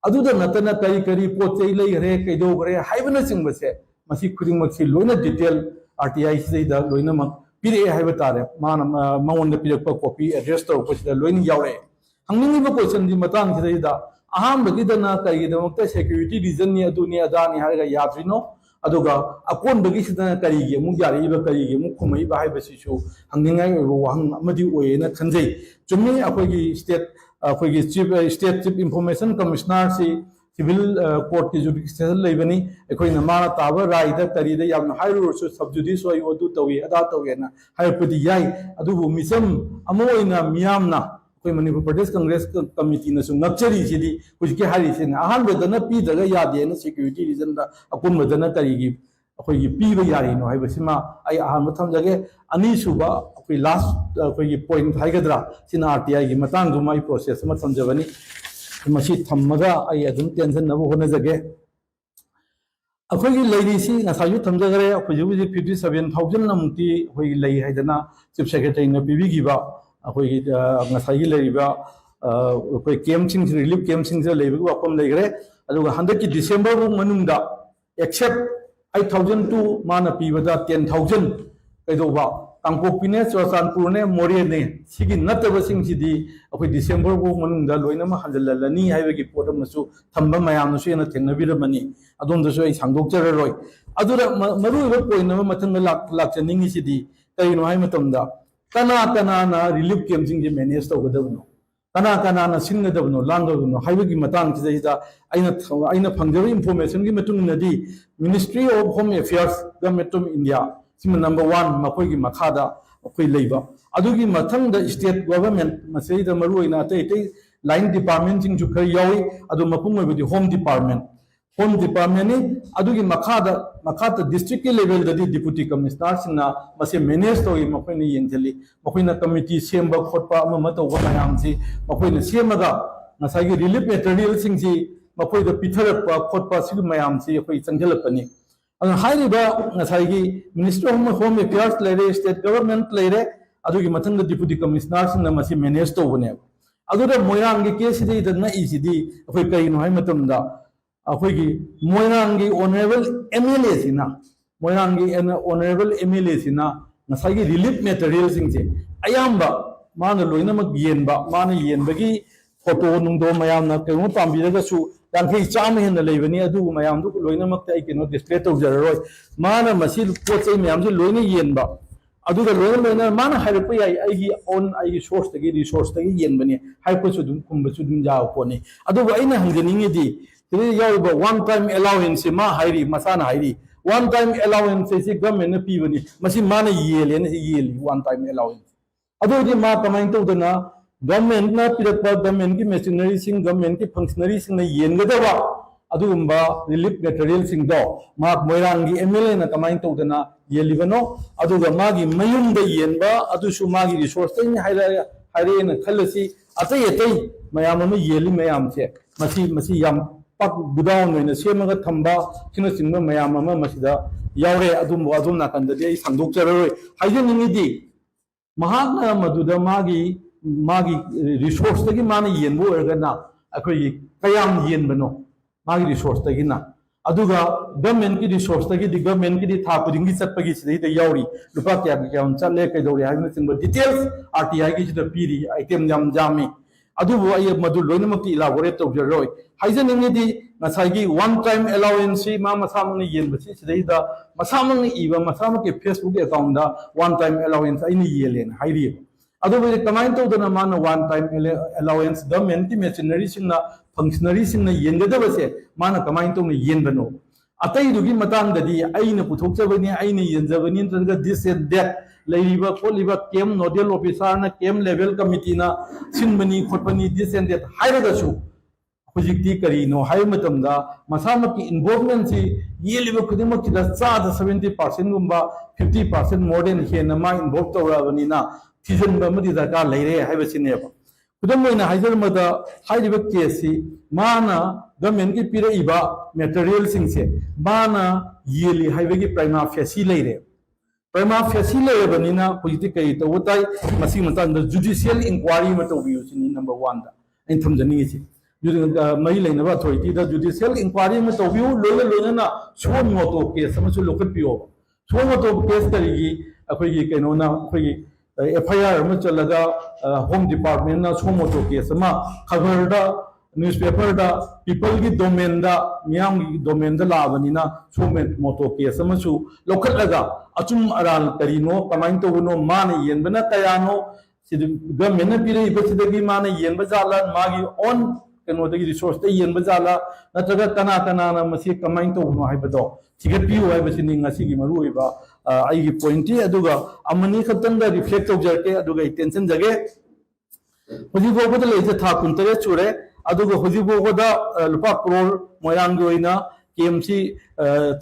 अदुदा नतना करी करी पोचै लैगरे कैदोगरे हाइबने चिंगबसे मसी खुदिंगमक्सी लोइना डिटेल आरटीआई सिदा लोइना मक पिरे हाइब तारे मान माउंड पिरक कॉपी एड्रेस तौपसिदा लोइन यावरे हंगनिंगबो क्वेश्चन दि मतंग सिदा अहमदना कई सिक्योरिटी रीजन ने अदुनी अदानी हारगा याद्रिनो अदुगा अकोनबगी सिदना करीगे मु यारीबा करीगे मु खुमैबा हाइबसिसु हंगनिंगाय वहंग अमदि ओयेना खंजै चुम्मी अखोगी chief state chief information commissioner से सिविल कोर्ट की जुडिशियल लेबनी अखोइना माना ताबा राइदा करीदा याम हाइरुसु सब जुडिस ओय ओदु तवी अदा तवेना हाइपदि याई अदुबु मिसम अमोइना मियामना कोई मणिपुर प्रदेश कांग्रेस कमिटी न नक्चरी सिदी कुछ हारी से अहमदना पीदगा यादे न सिक्योरिटी रीजन दा अकुनबदना करीगी अखोई पीबा यारिनो हाइबसिमा आई अहम थमजगे अनी सुबा अखोई लास्ट अखोई पॉइंट हाइगद्रा सिना आरटीआई की मतंग दुमाई प्रोसेस म थमजबनी मसी थमगा आई अदुम टेंशन नबो होनजगे अखोई लेडीसी नसायु थमजगरे अखोई 57000 नमुती होई लई हाइदना चीफ सेक्रेटरी न पीबीगिबा अखोई नसाई लेरिबा अखोई कैंपसिंग रिलीफ कैंपसिंग से लेबगु वाफम लेगरे अदुगा हंदक की डिसेंबर मनुंदा एक्सेप्ट 8000 टू माना पीबदा 10000 कईदौबा कांगपोक्पीने चुरचानपुरने मोरेने सिगी नत्तबसिंगसिदी अखोई डिसेंबर बो मनुंगदा लोइनम हंजललनी हाइबेगी पोट अमसु थंबा मयामनसु येना थेंगनबिरमनी अदोमदसु आई सांगदोकचररोय अदुदा मरुइबा पॉइंट अमा मथंग लाक्चनिंगिसिदी कईनो हाइ मतमदा कना कनाना रिलीफ कैंपसिंग मैनेज तौगदबनो कना कनाना सिंगदबनो लांगदबनो हाइबेगी मतंग सिदा आइना फंगजब इंफॉर्मेशन की मतुंगनदी ministry of home affairs government of India सिम नंबर 1 मखोई की मखादा अखोई लेबा अदुगी मथंग द स्टेट गवर्नमेंट मसेदा मरुइना ते लाइन डिपार्टमेंट सिंग जु खर यावी अदु मपुंग ओइबदी होम डिपार्टमेंट नि अदुगी मखादा डिस्ट्रिक्ट के लेवल ददी डिप्यूटी कमिश्नर सिंगना मसे मैनेज तोई मखोइना येंजली मखोइना कमिटी सेमबा खोटपा अमा तौबा मयामसी मखोइना सेमगा नसाई रिलीफ मटेरियल सिंगसी मखोइदा पिथरपा खोटपा सिग मयामसी अखोइ चंगलपनी मिनिस्टर ऑफ होम अफेयर्स लेरे स्टेट गवर्नमेंट लेरे अदुगी मथंग डिप्यूटी कमिश्नर सिंगना मसी मैनेज तौबने अदुदा मोयरांगी केस सिदी दना इसिदी अखोइ कइनो हाइ मतमदा अखोइगी मोयरांगी ऑनरेबल एमएलए सिना मोयरांगी ऑनरेबल एमएलए सिना नसाई रिलीफ मटेरियल सिंगसे अयाम्बा माना लोइनमक येनबा माना येनबगी फोटो नुंदो मयामना कइनो पाम्बिरगसु यांखै चाम हेन लेबनी अदु मयाम दु लोइनमक तै केनो डिस्प्ले तौजररोय माना मसी पोचै मयाम जे लोइने येनबा अदुगा लोइना माना हाइरप याई आइगी ऑन आइगी सोर्स तगी रिसोर्स तगी येनबनी हाइपसु दुम कुंबसु दुम जाव पोनी अदु आइना हंगनिंगेदी तिरे याउबा वन टाइम अलाउंस मा हाइरी मसाना हाइरी वन टाइम अलाउंस से गवर्नमेंट ने पीबनी मसी माना येले ने येली वन टाइम अलाउंस अदुदी मा कमाइन तौदना गवर्नमेंट ना पिरकपा गवर्नमेंट की मशीनरी सिंग गवर्नमेंट की फंक्शनरी सिंग ने येनगदबा अदुगुंबा रिलीफ मटेरियल सिंग दो मा मोइरांगी एमएलए ना कमाइन तौदना येलिबनो अदुगा मागी मयुंग येनबा अदुसु मागी रिसोर्स तै हाइरे ना खलसी अतै अतै मयाम म येली मयाम से मसी याम पाक गुदाउन होइना सेमगा थंबा सिना सिंग मयाम म मसिदा यावरे अदुम नाकंददि आई सांदोकचररोय हाइजनिंगिदी महात्मा मधुदा मागी रिसोर्स तगी माना येनबो ओरगना अखोई कयाम येनबनो मागी रिसोर्स तगी ना अदुगा गवर्नमेंट की रिसोर्स तगी गवर्नमेंट की था पुदिंगी चटपगी सिदे यावरी लुपा क्या चले कइदौरी हाइबन सिंग डिटेल्स आरटीआई की सिदा पीरी आइटम जाम जामी अदुबो आई मधु लोइनमक इलाबोरेट तौजरोय हाइजनिंगदी नसाई वन टाइम अलाउंस मा मसामंग येनबसी सिदैदा मसामंग इबा मसामक के फेसबुक अकाउंट दा वन टाइम अलाउंस आई येलेन हाइरियो अदुबो कमाइन तौदना मान वन टाइम अलाउंस गवर्नमेंट की मशीनरी सिंगना फंक्शनरी सिंगना येनगदबसे मान कमाइन तौना येनबनो अतैदुगी मतांगददी आइना पुथोकजबनी आइना येनजबनी नत्रगा दिस एंड दैट लेरिबा खोलिबा केम नोडल ऑफिसर ना केम लेवल कमिटी ना सिनबनी खोटबनी दिस एंड दैट हाइरगसु हुजिक्ति करीनो हाइ मतमदा मसामकी इन्वॉल्वमेंट सी येलिबा खुदिमक दा चादा 70% गुंबा 50% मोर देन हेन मा इन्वॉल्व तौराबनीना थिजनबा मदि दरकार लेरे हाइबसिनेबा खुदम मोइना हाइजरमदा हाइरिबा केसी माना गवर्नमेंट की पिरइबा मटेरियल सिंगसे माना येली हाइबगी प्राइमा फेसी लेरे प्राइमा फेसी लेबनीना हुजिति कई तवताई मसी मतंद जुडिशियल इंक्वायरी म तौबियुसिनी नंबर 1 दा इन थमजनीसी मई लेनबा अथॉरिटी दा जुडिशियल इंक्वायरी में तौबियु लोइना सो मोटो केस अमसु लोकपियो सो मोटो केस करिगी अखोइगी केनोना अखोइगी एफआईआर में चलगा होम डिपार्टमेंट ना सो मोटो केस मा खबर दा न्यूज़पेपर दा पीपल की डोमेन दा मियाम की डोमेन दा लाबनीना सो मोटो केस अमसु लोकलगा अचुम अराल करिनो कमाइन तौनो मान येनबना कयानो गवर्नमेंट पिरे बसिदगी मान येनबा जाला मागी ऑन कनोदगी रिसोर्स ते येनबा जाला नत्रगा कना कना ना मसी कमाइन तौनो हाइबदो थिगपियो हाइबसिनि ngasi gi maru iba ai gi point aduga amani khatan da reflect tawjarte aduga attention jage hoji bogo da leje tha kuntare chure aduga hoji bogo da lupa crore moyang goina KMC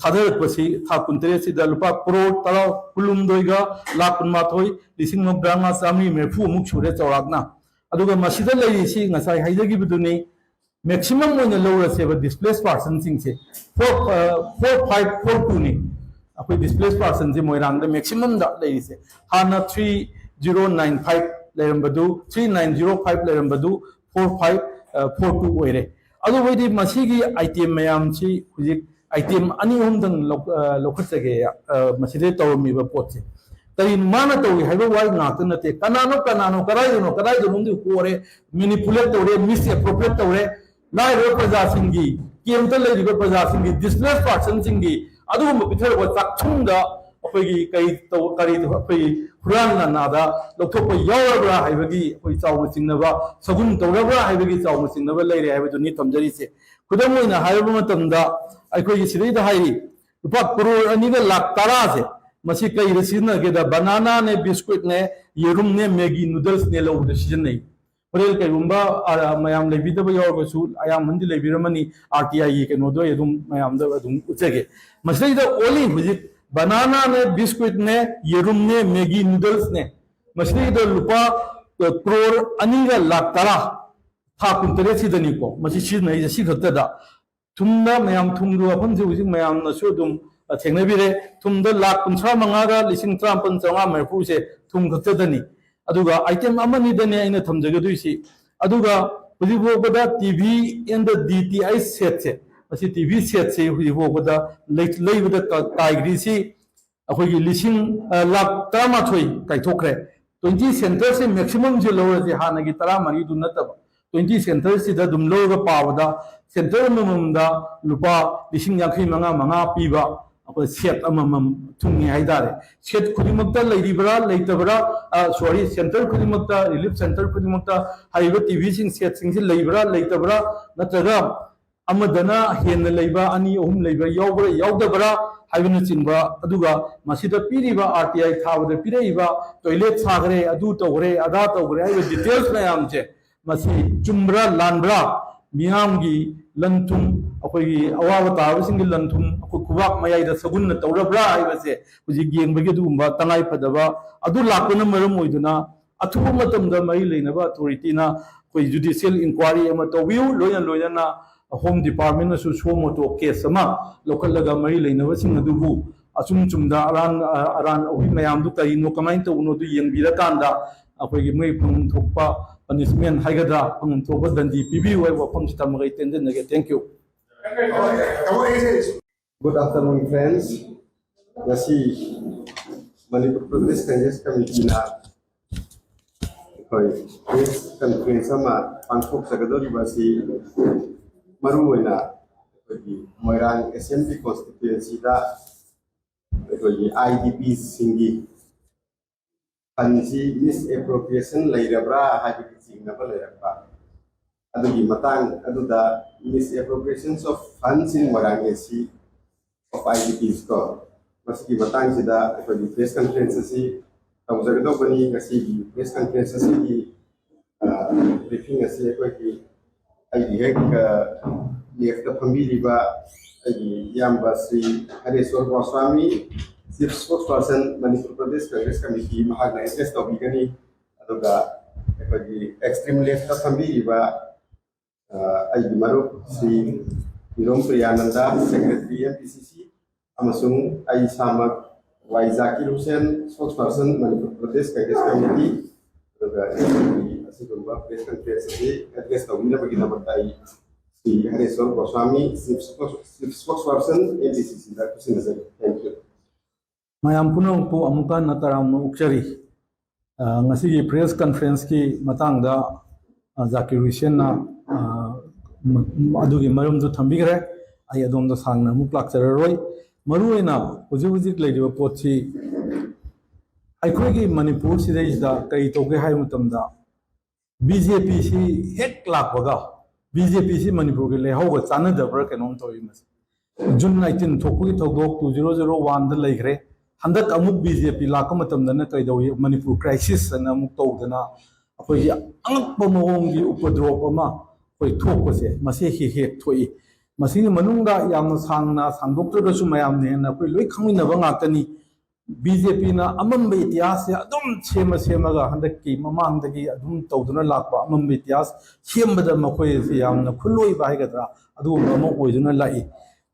thadar pasi tha kuntare si da lupa crore tala kulum doiga lakh mathoi lising no branga sami merfu muk chure chawrakna aduga masida lei si ngasai haijagi buduni maximum मोने lower से displace person सिंग से 4542 ने अपने displace person से Moirang the maximum दा ले से हाना 3095 लेरंबदु 3905 लेरंबदु 4542 ओइरे अदु वेदि मसीगी आइटम मयाम सी हुजिक आइटम अनि हम दंग लोखत जगे मसीदे तौरमीबा पोत से कई माना तौरी है वाई नाते नते कनानो कनानो कदाइदनो कोरे मैनिपुलेट तौरे मिस एप्रोप्रिएट तौरे लाइव प्रजा सिंगी केमत लेरिबा प्रजा सिंगी डिस्प्लेस पर्सन सिंगी अदुगुम पिथर चाक्षुंग अखोगी कई तो करी अखोगी हुरान नादा लौथोप यावरब्रा हाइबगी अखोई चाउन सिंगनबा सगुन तौरब्रा हाइबगी चाउन सिंगनबा लेरे हाइबदुनी तमजरीसे खुदम ओइना हाइबा मतमदा अखोगी सिदैदा हाइरी रुपा करोड़ अनिगा लाख तरासे मसी कई रसीना के दा बनाना ने बिस्कुट ने येरुम ने मैगी नूडल्स ने लो डिसीजन नहीं होरेल के रुम्बा मयाम लेबिदब यावरबसु आयाम मंदि लेबिरमनी आरटीआई के नोदो यदुम मयाम दा अदुम उचेगे मसलीदा ओली हुजिक बनाना ने बिस्कुट ने येरुम ने मैगी नूडल्स ने मसलीदा लुपा करोड़ अनिगा लाख तरा था कुंतरे सिदनी को मसी चीज नहीं जसी खतदा थुमदा मयाम थुमदु अपन जे हुजिक मयाम नसु दुम थेंगनबिरे थुमदा लाख 35 लिसिंग 53 मरफू से थुम खतदनी अदुगा आइटम अमनी दने आइना थमजगदुइसी अदुगा हुजिबोबदा TV and the DTH set से मसी टीवी सेट से हुजिबोबदा लेबदा काइग्री सी अखोगी लिसिंग लाख 13 काइथोखरे 20 सेंटर से मैक्सिमम जे लोरजे हानगी 13 दु नतब 20 सेंटर से दम लोग पावदा सेंटर ममदा लुपा लिसिंग 55 पीबा अखोई सेट अमम थुंगी हाइदारे सेट खुदिमक्ता लेरिबरा लेतबरा सॉरी सेंटर खुदिमक्ता रिलीफ सेंटर खुदिमक्ता हाइबा टीवी सिंग सेट सिंग से लेबरा लेतबरा नत्रगा अमदना हेन लेबा अनि ओहुम लेबा यावबरा यावदबरा हाइबन चिंबा अदुगा मसिदा पीरिबा आरटीआई थाबदा पीरेबा टॉयलेट सागरे अदु तोगरे अदा तोगरे हाइबा डिटेल्स मयाम से मसी चुम्बरा लानबरा मियामगी लंथुम अखोई अवाब ताबसिंग लंथुम अखो कुबाक मयाइदा सगुन तौरब्रा हाइबसे हुजि गेंबगे दुबा तंगाई फदबा अदु लापन मरम ओइदुना अथुब मतमदा मई लेनबा अथॉरिटीना कोई जुडिशियल इंक्वायरी अमा तोबिउ लोयना होम डिपार्टमेंट ना सोमोटो केस अमा लोकलगा मई लेनबा सिंग अदुबु असुम चुमदा अरान ओहि मयाम दु करिनो कमाइन तौनो दु येंबिरा कांदा अखोई मई फंग थोपा punishment haigada pang thoba dandi pibi wai wapam sitamgai tenden nage thank you Good afternoon, friends. Nasi Manipur Pradesh Congress Committee na press conference sama pangkok sagadori basi maruina Moirang Assembly constituency da IDP singi Ansi misappropriation lairabra haji singnaba lairabra adugi matang aduda misappropriations of funds in Morangesi of IDPs ko maski matang sida ekoi press conference si tawjagdo bani kasi press conference si briefing asi ekoi ki ai hek left family ba ai yamba Sri Hareswar Goswami Chief Spokesperson Manipur Pradesh Congress Committee mahagna address tawbigani aduga ekoi extreme left family ba ai marup Sri Hirom Priyananda Secretary MPCC amasung ai samak Y Zakir Hussain Spokesperson Manipur Pradesh Congress Committee aduga asigumba press conference si address tawbina bagina batai Sri Hareswar Goswami Chief Spokesperson MPCC da kusinazari thank you mayam punong po amukan nataram ukchari ngasi gi press conference ki matang da Zakir Hussain na adugi marum du thambigre ai adom da sangna muklak chararoi maruina huji leidiba potchi aikhoi gi manipur sidai da kai toge hai mutamda BJP si hek lakwaga BJP si manipur ge lehoga chana dabra kenom toy mas June 19 thokui thogok 2001 da leigre handak amuk BJP lakam matamdana kaidawi Manipur crisis na amuk tawdana akoi angakpa mawongi upadrop ama koi thokpase mase hek thoi masini manungda yamna sangna sangdoktradasu mayamne na koi loi khangminaba ngakani BJP na amamba ityas adum semaga handaki mamangdagi adum tawduna lakpa amamba ityas sembada makoi yamna khuloi baigadra adu ama oiduna lai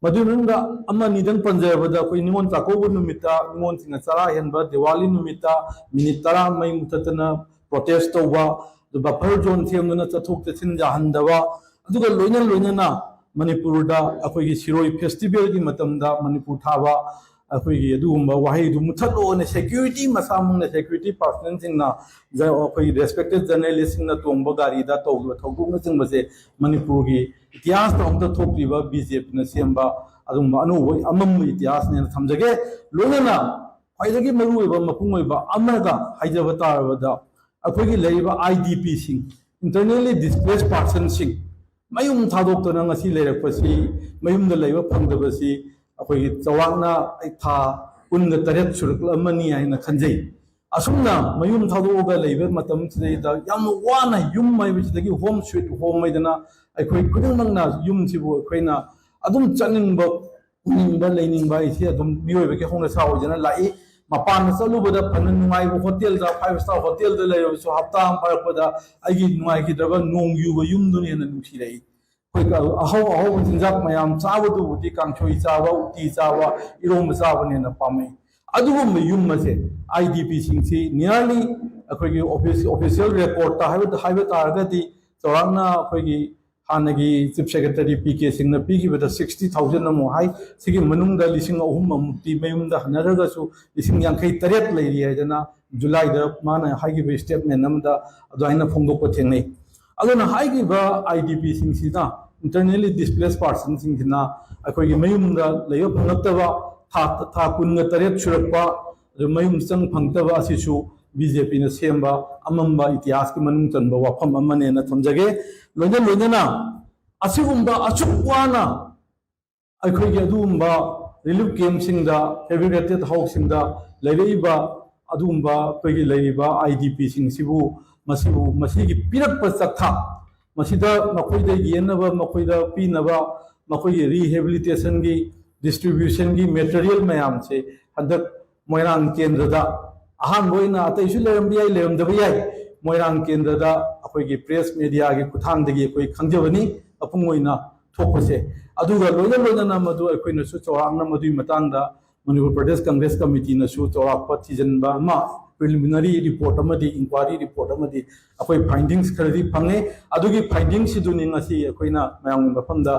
madununga amma nidan panjabada koi nimon takobu numita nimon tinga chara henba diwali numita minute 10 mai mutatana protest toba the buffer zone themna chathok chin jahandawa aduga loina na manipur da akoi gi siroi festival gi matamda manipur thaba ꯑꯩꯈꯣꯏꯒꯤ ꯑꯗꯨꯒꯨꯝꯕ ꯋꯥꯍꯩꯗꯨ ꯃꯨꯊꯠꯂꯣꯅ security ꯃꯁꯥꯃꯛꯅ security ꯄꯥꯔꯁꯣꯅꯦꯜꯁꯤꯡꯅ ꯑꯩꯈꯣꯏꯒꯤ ꯔꯦꯁꯄꯦꯛꯇꯦꯗ ꯖꯔꯅꯦꯂꯤꯁꯁꯤꯡꯅ ꯇꯣꯡꯕ ꯒꯥꯔꯤꯗ ꯇꯧꯈꯤꯕ ꯊꯧꯗꯣꯛꯅꯆꯤꯡꯕꯁꯦ ꯃꯅꯤꯄꯨꯔꯒꯤ ꯏꯇꯤꯍꯥꯁꯇ ꯑꯃꯨꯛꯇ ꯊꯣꯛꯇ꯭ꯔꯤꯕ ꯕꯤꯖꯦꯄꯤꯅ ꯁꯦꯝꯕ ꯑꯗꯨꯒꯨꯝꯕ ꯑꯅꯧꯕ ꯑꯃꯝꯕ ꯏꯇꯤꯍꯥꯁꯅꯦꯅ ꯊꯝꯖꯒꯦ ꯂꯣꯏꯅꯅ ꯈ꯭ꯋꯥꯏꯗꯒꯤ ꯃꯔꯨꯑꯣꯏꯕ ꯃꯄꯨꯡ ꯑꯣꯏꯕ ꯑꯃꯒ ꯍꯥꯏꯖꯕ ꯇꯥꯔꯕꯗ ꯑꯩꯈꯣꯏꯒꯤ ꯂꯩꯔꯤꯕ IDPꯁꯤꯡ internally displaced personsꯤꯡ ꯃꯌꯨꯝ ꯊꯥꯗꯣꯛꯇꯨꯅ ꯉꯁꯤ ꯂꯩꯔꯛꯄꯁꯤ ꯃꯌꯨꯝꯗ ꯂꯩꯕ ꯐꯪꯗꯕꯁꯤ ꯑꯩꯈꯣꯏꯒꯤ ꯆꯥꯎꯔꯥꯛꯅ ꯊꯥ 18 ꯁꯨꯔꯛꯂꯝꯃꯅꯤ ꯍꯥꯏꯅ ꯈꯟꯖꯩ ꯑꯁꯨꯝꯅ ꯃꯌꯨꯝ ꯊꯥꯗꯣꯛꯑꯒ ꯂꯩꯕ ꯃꯇꯝꯁꯤꯗꯩꯗ ꯌꯥꯝ ꯋꯥꯅ ꯌꯨꯝ ꯍꯥꯏꯕꯁꯤꯗꯒꯤ ꯍꯣꯝ ꯁ꯭ꯋꯤꯠ ꯍꯣꯝ ꯍꯥꯏꯗꯅ ꯑꯩꯈꯣꯏ ꯈꯨꯗꯤꯡꯃꯛꯅ ꯌꯨꯝꯁꯤꯕꯨ ꯑꯩꯈꯣꯏꯅ ꯑꯗꯨꯝ ꯆꯠꯅꯤꯡꯕ ꯎꯅꯤꯡꯕ ꯂꯩꯅꯤꯡꯕ ꯍꯥꯏꯁꯤ ꯑꯗꯨꯝ ꯃꯤꯑꯣꯏꯕꯒꯤ ꯍꯧꯅꯁꯥ ꯑꯣꯏꯗꯅ ꯂꯥꯛꯏ ꯃꯄꯥꯟꯗ ꯆꯠꯂꯨꯕꯗ ꯐꯅ ꯅꯨꯡꯉꯥꯏꯕ ꯍꯣꯇꯦꯜꯗ 5 star ꯍꯣꯇꯦꯜꯗ ꯂꯩꯔꯕꯁꯨ ꯍꯞꯇꯥ ꯑꯃ ꯐꯥꯔꯛꯄꯗ ꯑꯩꯒꯤ ꯅꯨꯡꯉꯥꯏꯈꯤꯗ꯭ꯔꯕ ꯅꯣꯡ ꯌꯨꯕ ꯌꯨꯝꯗꯨꯅ ꯍꯦꯟꯅ ꯅꯨꯡꯁꯤꯔꯛꯏ ꯑꯩꯈꯣꯏ ꯑꯍꯧꯕ ꯆꯤꯟꯖꯥꯛ ꯃꯌꯥꯝ ꯆꯥꯕꯗꯨꯕꯨꯗꯤ ꯀꯥꯡꯁꯣꯏ ꯆꯥꯕ ꯎꯇꯤ ꯆꯥꯕ ꯏꯔꯣꯝꯕ ꯆꯥꯕꯅ ꯍꯦꯟꯅ ꯄꯥꯝꯃꯩ ꯑꯗꯨꯒꯨꯝꯕ ꯌꯨꯝ ꯑꯁꯦ IDPꯁꯤꯡꯁꯤ ꯅꯤꯌꯔꯂꯤ ꯑꯩꯈꯣꯏꯒꯤ ꯑꯣꯐꯤꯁꯤꯌꯦꯜ ꯔꯦꯀꯣꯔꯗꯇ ꯍꯥꯏꯕ ꯇꯥꯔꯒꯗꯤ ꯆꯥꯎꯔꯥꯛꯅ ꯑꯩꯈꯣꯏꯒꯤ ꯍꯥꯟꯅꯒꯤ ꯆꯤꯞ ꯁꯦꯀ꯭ꯔꯦꯇꯔꯤ PK ꯁꯤꯡꯅ ꯄꯤꯈꯤꯕꯗ 60,000 ꯑꯃꯨꯛ ꯍꯥꯏ ꯁꯤꯒꯤ ꯃꯅꯨꯡꯗ 3,000 ꯑꯃꯨꯛꯇꯤ ꯃꯌꯨꯝꯗ ꯍꯟꯅꯔꯒꯁꯨ 58,000 ꯂꯩꯔꯤ ꯍꯥꯏꯗꯅ ꯖꯨꯂꯥꯏꯗ ꯃꯥꯅ ꯍꯥꯏꯈꯤꯕ ꯁ꯭ꯇꯦꯠꯃꯦꯟ ꯑꯃꯗ ꯑꯗꯨꯃꯥꯏꯅ ꯐꯣꯡꯗꯣꯛꯄ ꯊꯦꯡꯅꯩ ꯑꯗꯨꯅ ꯍꯥꯏꯈꯤꯕ IDPꯁꯤꯡꯁꯤꯅ internally displaced personsꯤꯡꯁꯤꯅ ꯑꯩꯈꯣꯏꯒꯤ ꯃꯌꯨꯝꯗ ꯂꯩꯕ ꯐꯪꯂꯛꯇꯕ ꯊꯥ 18 ꯁꯨꯔꯛꯄ ꯃꯌꯨꯝ ꯆꯪ ꯐꯪꯗꯕ ꯑꯁꯤꯁꯨ BJPꯅ ꯁꯦꯝꯕ ꯑꯃꯝꯕ ꯏꯇꯤꯍꯥꯁꯀꯤ ꯃꯅꯨꯡ ꯆꯟꯕ ꯋꯥꯐꯝ ꯑꯃꯅꯦꯅ ꯊꯝꯖꯒꯦ ꯂꯣꯏꯅꯅ ꯑꯁꯤꯒꯨꯝꯕ ꯑꯁꯨꯛ ꯋꯥꯅ ꯑꯩꯈꯣꯏꯒꯤ ꯑꯗꯨꯒꯨꯝꯕ ꯔꯤꯂꯤꯐ ꯀꯦꯝꯞꯁꯤꯡꯗ ꯐꯦꯕ꯭ꯔꯤꯀꯦꯇꯦꯗ ꯍꯥꯎꯁꯁꯤꯡꯗ ꯂꯩꯔꯛꯏꯕ ꯑꯗꯨꯒꯨꯝꯕ ꯑꯩꯈꯣꯏꯒꯤ ꯂꯩꯔꯤꯕ IDPꯁꯤꯡꯁꯤꯕꯨ ꯃꯁꯤꯒꯤ ꯄꯤꯔꯛꯄ ꯆꯥꯛꯊꯥꯛ ꯃꯁꯤꯗ ꯃꯈꯣꯏꯗ ꯌꯦꯟꯅꯕ ꯃꯈꯣꯏꯗ ꯄꯤꯅꯕ ꯃꯈꯣꯏꯒꯤ ꯔꯤꯍꯦꯕꯤꯂꯤꯇꯦꯁꯟꯒꯤ ꯗꯤꯁꯇ꯭ꯔꯤꯕ꯭ꯌꯨꯁꯟꯒꯤ ꯃꯦꯇꯔꯤꯌꯦꯜ ꯃꯌꯥꯝꯁꯦ ꯍꯟꯗꯛ ꯃꯣꯏꯔꯥꯡ ꯀꯦꯟꯗ꯭ꯔꯗ ꯑꯍꯥꯟꯕ ꯑꯣꯏꯅ ꯑꯇꯩꯁꯨ ꯂꯩꯔꯝꯕ ꯌꯥꯏ ꯂꯩꯔꯝꯗꯕ ꯌꯥꯏ ꯃꯣꯏꯔꯥꯡ ꯀꯦꯟꯗ꯭ꯔꯗ ꯑꯩꯈꯣꯏꯒꯤ ꯄ꯭ꯔꯦꯁ ꯃꯦꯗꯤꯌꯥꯒꯤ ꯈꯨꯠꯊꯥꯡꯗꯒꯤ ꯑꯩꯈꯣꯏ ꯈꯪꯖꯕꯅꯤ ꯃꯄꯨꯡ ꯑꯣꯏꯅ ꯊꯣꯛꯄꯁꯦ ꯑꯗꯨꯒ ꯂꯣꯏꯅꯅ ꯃꯗꯨ ꯑꯩꯈꯣꯏꯅꯁꯨ ꯆꯥꯎꯔꯥꯛꯅ ꯃꯗꯨꯒꯤ ꯃꯇꯥꯡꯗ ꯃꯅꯤꯄꯨꯔ ꯄ꯭ꯔꯗꯦꯁ ꯀꯪꯒ꯭ꯔꯦꯁ ꯀꯃꯤꯇꯤꯅꯁꯨ ꯆꯥꯎꯔꯥꯛꯄ ꯊꯤꯖꯤꯟꯕ ꯑꯃ ꯄ꯭ꯔꯤꯂꯤꯃꯤꯅꯔꯤ ꯔꯤꯄꯣꯔꯠ ꯑꯃꯗꯤ ꯏꯟꯀ꯭ꯋꯥꯏꯔꯤ ꯔꯤꯄꯣꯔꯠ ꯑꯃꯗꯤ ꯑꯩꯈꯣꯏ ꯐꯥꯏꯟꯗꯤꯡꯁ ꯈꯔꯗꯤ ꯐꯪꯉꯦ ꯑꯗꯨꯒꯤ ꯐꯥꯏꯟꯗꯤꯡꯁꯤꯗꯨꯅꯤ ꯉꯁꯤ ꯑꯩꯈꯣꯏꯅ ꯃꯌꯥꯝꯒꯤ ꯃꯐꯝꯗ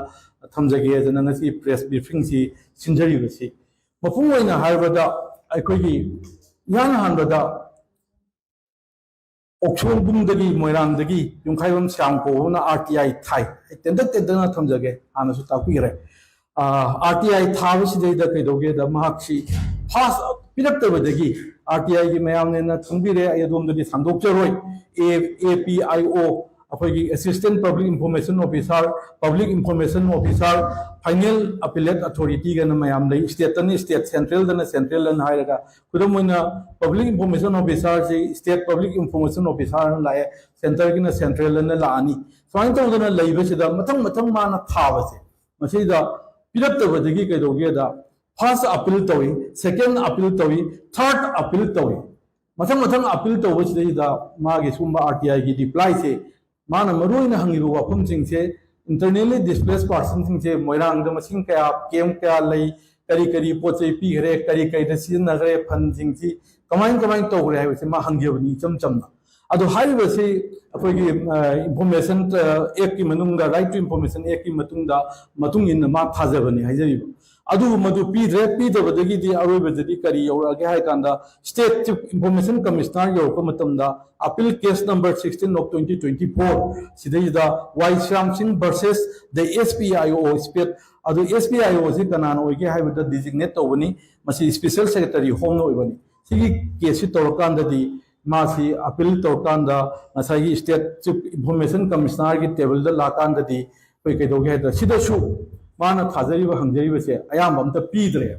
ꯊꯝꯖꯒꯦ ꯍꯥꯏꯗꯅ ꯉꯁꯤ ꯄ꯭ꯔꯦꯁ ꯕ꯭ꯔꯤꯐꯤꯡꯁꯤ ꯁꯤꯟꯖꯔꯤꯕꯁꯤ ꯃꯄꯨꯡ ꯑꯣꯏꯅ ꯍꯥꯏꯔꯕꯗ ꯑꯩꯈꯣꯏꯒꯤ ꯏꯍꯥꯟ ꯍꯥꯟꯕꯗ ꯑꯣꯛꯁꯣꯝꯕꯨꯡꯗꯒꯤ ꯃꯣꯏꯔꯥꯡꯗꯒꯤ ꯌꯨꯝꯈꯥꯏꯕꯝ ꯁ꯭ꯌꯥꯝ ꯀꯧꯕꯅ RTI ꯊꯥꯏ ꯇꯦꯟꯇꯛꯅ ꯊꯝꯖꯒꯦ ꯍꯥꯟꯅꯁꯨ ꯇꯥꯛꯄꯤꯈ꯭ꯔꯦ RTI ꯊꯥꯕꯁꯤꯗꯩꯗ ꯀꯩꯗꯧꯒꯦꯗ ꯃꯍꯥꯛꯁꯤ ꯐꯥꯁ ꯄꯤꯔꯛꯇꯕꯗꯒꯤ RTIꯒꯤ ꯃꯌꯥꯝꯅ ꯈꯪꯕꯤꯔꯦ ꯑꯩ ꯑꯗꯣꯝꯗꯗꯤ ꯁꯟꯗꯣꯛꯆꯔꯣꯏ APIO ꯑꯩꯈꯣꯏꯒꯤ assistant public information officer public information officer final appellate ꯑꯊꯣꯔꯤꯇꯤꯒꯅ ꯃꯌꯥꯝ ꯂꯩ ꯁ꯭ꯇꯦꯠꯇꯅ ꯁ꯭ꯇꯦꯠ ꯁꯦꯟꯇ꯭ꯔꯦꯜꯗꯅ ꯁꯦꯟꯇ꯭ꯔꯦꯜꯅ ꯍꯥꯏꯔꯒ ꯈꯨꯗꯝ ꯑꯣꯏꯅ ꯄꯕ꯭ꯂꯤꯛ ꯏꯟꯐꯣꯔꯃꯦꯁꯟ ꯑꯣꯐꯤꯁꯥꯔꯁꯤ ꯁ꯭ꯇꯦꯠ ꯄꯕ꯭ꯂꯤꯛ ꯏꯟꯐꯣꯔꯃꯦꯁꯟ ꯑꯣꯐꯤꯁꯥꯔꯅ ꯂꯥꯛꯑꯦ ꯁꯦꯟꯇꯔꯒꯤꯅ ꯁꯦꯟꯇ꯭ꯔꯦꯜꯗꯅ ꯂꯥꯛꯑꯅꯤ ꯁꯨꯃꯥꯏꯅ ꯇꯧꯗꯅ ꯂꯩꯕꯁꯤꯗ ꯃꯊꯪ ꯃꯥꯅ ꯊꯥꯕꯁꯦ ꯃꯁꯤꯗ ꯄꯤꯔꯛꯇꯕꯗꯒꯤ ꯀꯩꯗꯧꯒꯦꯗ ꯐꯥꯔꯁ ꯑꯄꯤꯜ ꯇꯧꯏ ꯁꯦꯀꯦꯟ ꯑꯄꯤꯜ ꯇꯧꯏ ꯊꯥꯔꯠ ꯑꯄꯤꯜ ꯇꯧꯏ ꯃꯊꯪ ꯑꯄꯤꯜ ꯇꯧꯕꯁꯤꯗꯩꯗ ꯃꯥꯒꯤ ꯁꯨꯝꯕ RTIꯒꯤ ꯔꯤꯄ꯭ꯂꯥꯏꯁꯦ ꯃꯥꯅ ꯃꯔꯨꯑꯣꯏꯅ ꯍꯪꯉꯤꯕ ꯋꯥꯐꯝꯁꯤꯡꯁꯦ internally displaced personsꯤꯡꯁꯦ ꯃꯣꯏꯔꯥꯡꯗ ꯃꯁꯤꯡ ꯀꯌꯥ ꯀꯦꯝꯞ ꯀꯌా ꯂꯩ ꯀꯔꯤ ꯄꯣꯠ ꯆꯩ ꯄꯤꯈ꯭ꯔꯦ ꯀꯔꯤꯗ ꯁꯤꯖꯤꯟꯅꯈ꯭ꯔꯦ ꯐꯟꯁꯤꯡꯁꯤ ꯀꯃꯥꯏꯅ ꯇꯧꯈ꯭रे ꯍꯥꯏꯕꯁꯤ ꯃꯥ ꯍꯪꯖꯕꯅꯤ ꯏꯆꯝ ꯆꯝꯅ ꯑꯗꯣ ꯍꯥꯏꯔꯤꯕꯁꯤ ꯑꯩꯈꯣꯏꯒꯤ ꯏꯟꯐꯣꯔꯃꯦꯁꯟ ꯑꯦꯛꯀꯤ ꯃꯅꯨꯡꯗ ꯔꯥꯏꯠ ꯇꯨ ꯏꯟꯐꯣꯔꯃꯦꯁꯟ ꯑꯦꯛꯀꯤ ꯃꯇꯨꯡ ꯏꯟꯅ ꯃꯥ ꯊꯥꯖꯕꯅꯤ ꯍꯥꯏꯖꯔꯤꯕ ꯑꯗꯨꯕꯨ ꯃꯗꯨ ꯄꯤꯗꯕꯗꯒꯤꯗꯤ ꯑꯔꯣꯏꯕꯗꯗꯤ ꯀꯔꯤ ꯌꯧꯔꯛꯑꯒꯦ ꯍꯥꯏ ꯀꯥꯟꯗ ꯁ꯭ꯇꯦꯠ ꯆꯤꯐ ꯏꯟꯐꯣꯔꯃꯦꯁꯟ ꯀꯃꯤꯁꯅꯔ ꯌꯧꯔꯛꯄ ꯃꯇꯝꯗ ꯑꯄꯤꯜ ꯀꯦꯁ नंबर 16/2024 सिदैदा Y Shyam Singh versus the SPIO स्पेट अदु SPIO से कनान ओइगे हाइबदा डिजिग्नेट तौबनी मसी स्पेशल सेक्रेटरी होम नो ओइबनी सिगी केस तौरकांददी मासी अपील तौरकांदा मसाई स्टेट चीफ इंफॉर्मेशन कमिश्नर की टेबल द लाकांददी कोई कइदोगे हाइदा सिदसु माना थाजरिबा हंजरिबसे अयाम अमता पीद्रे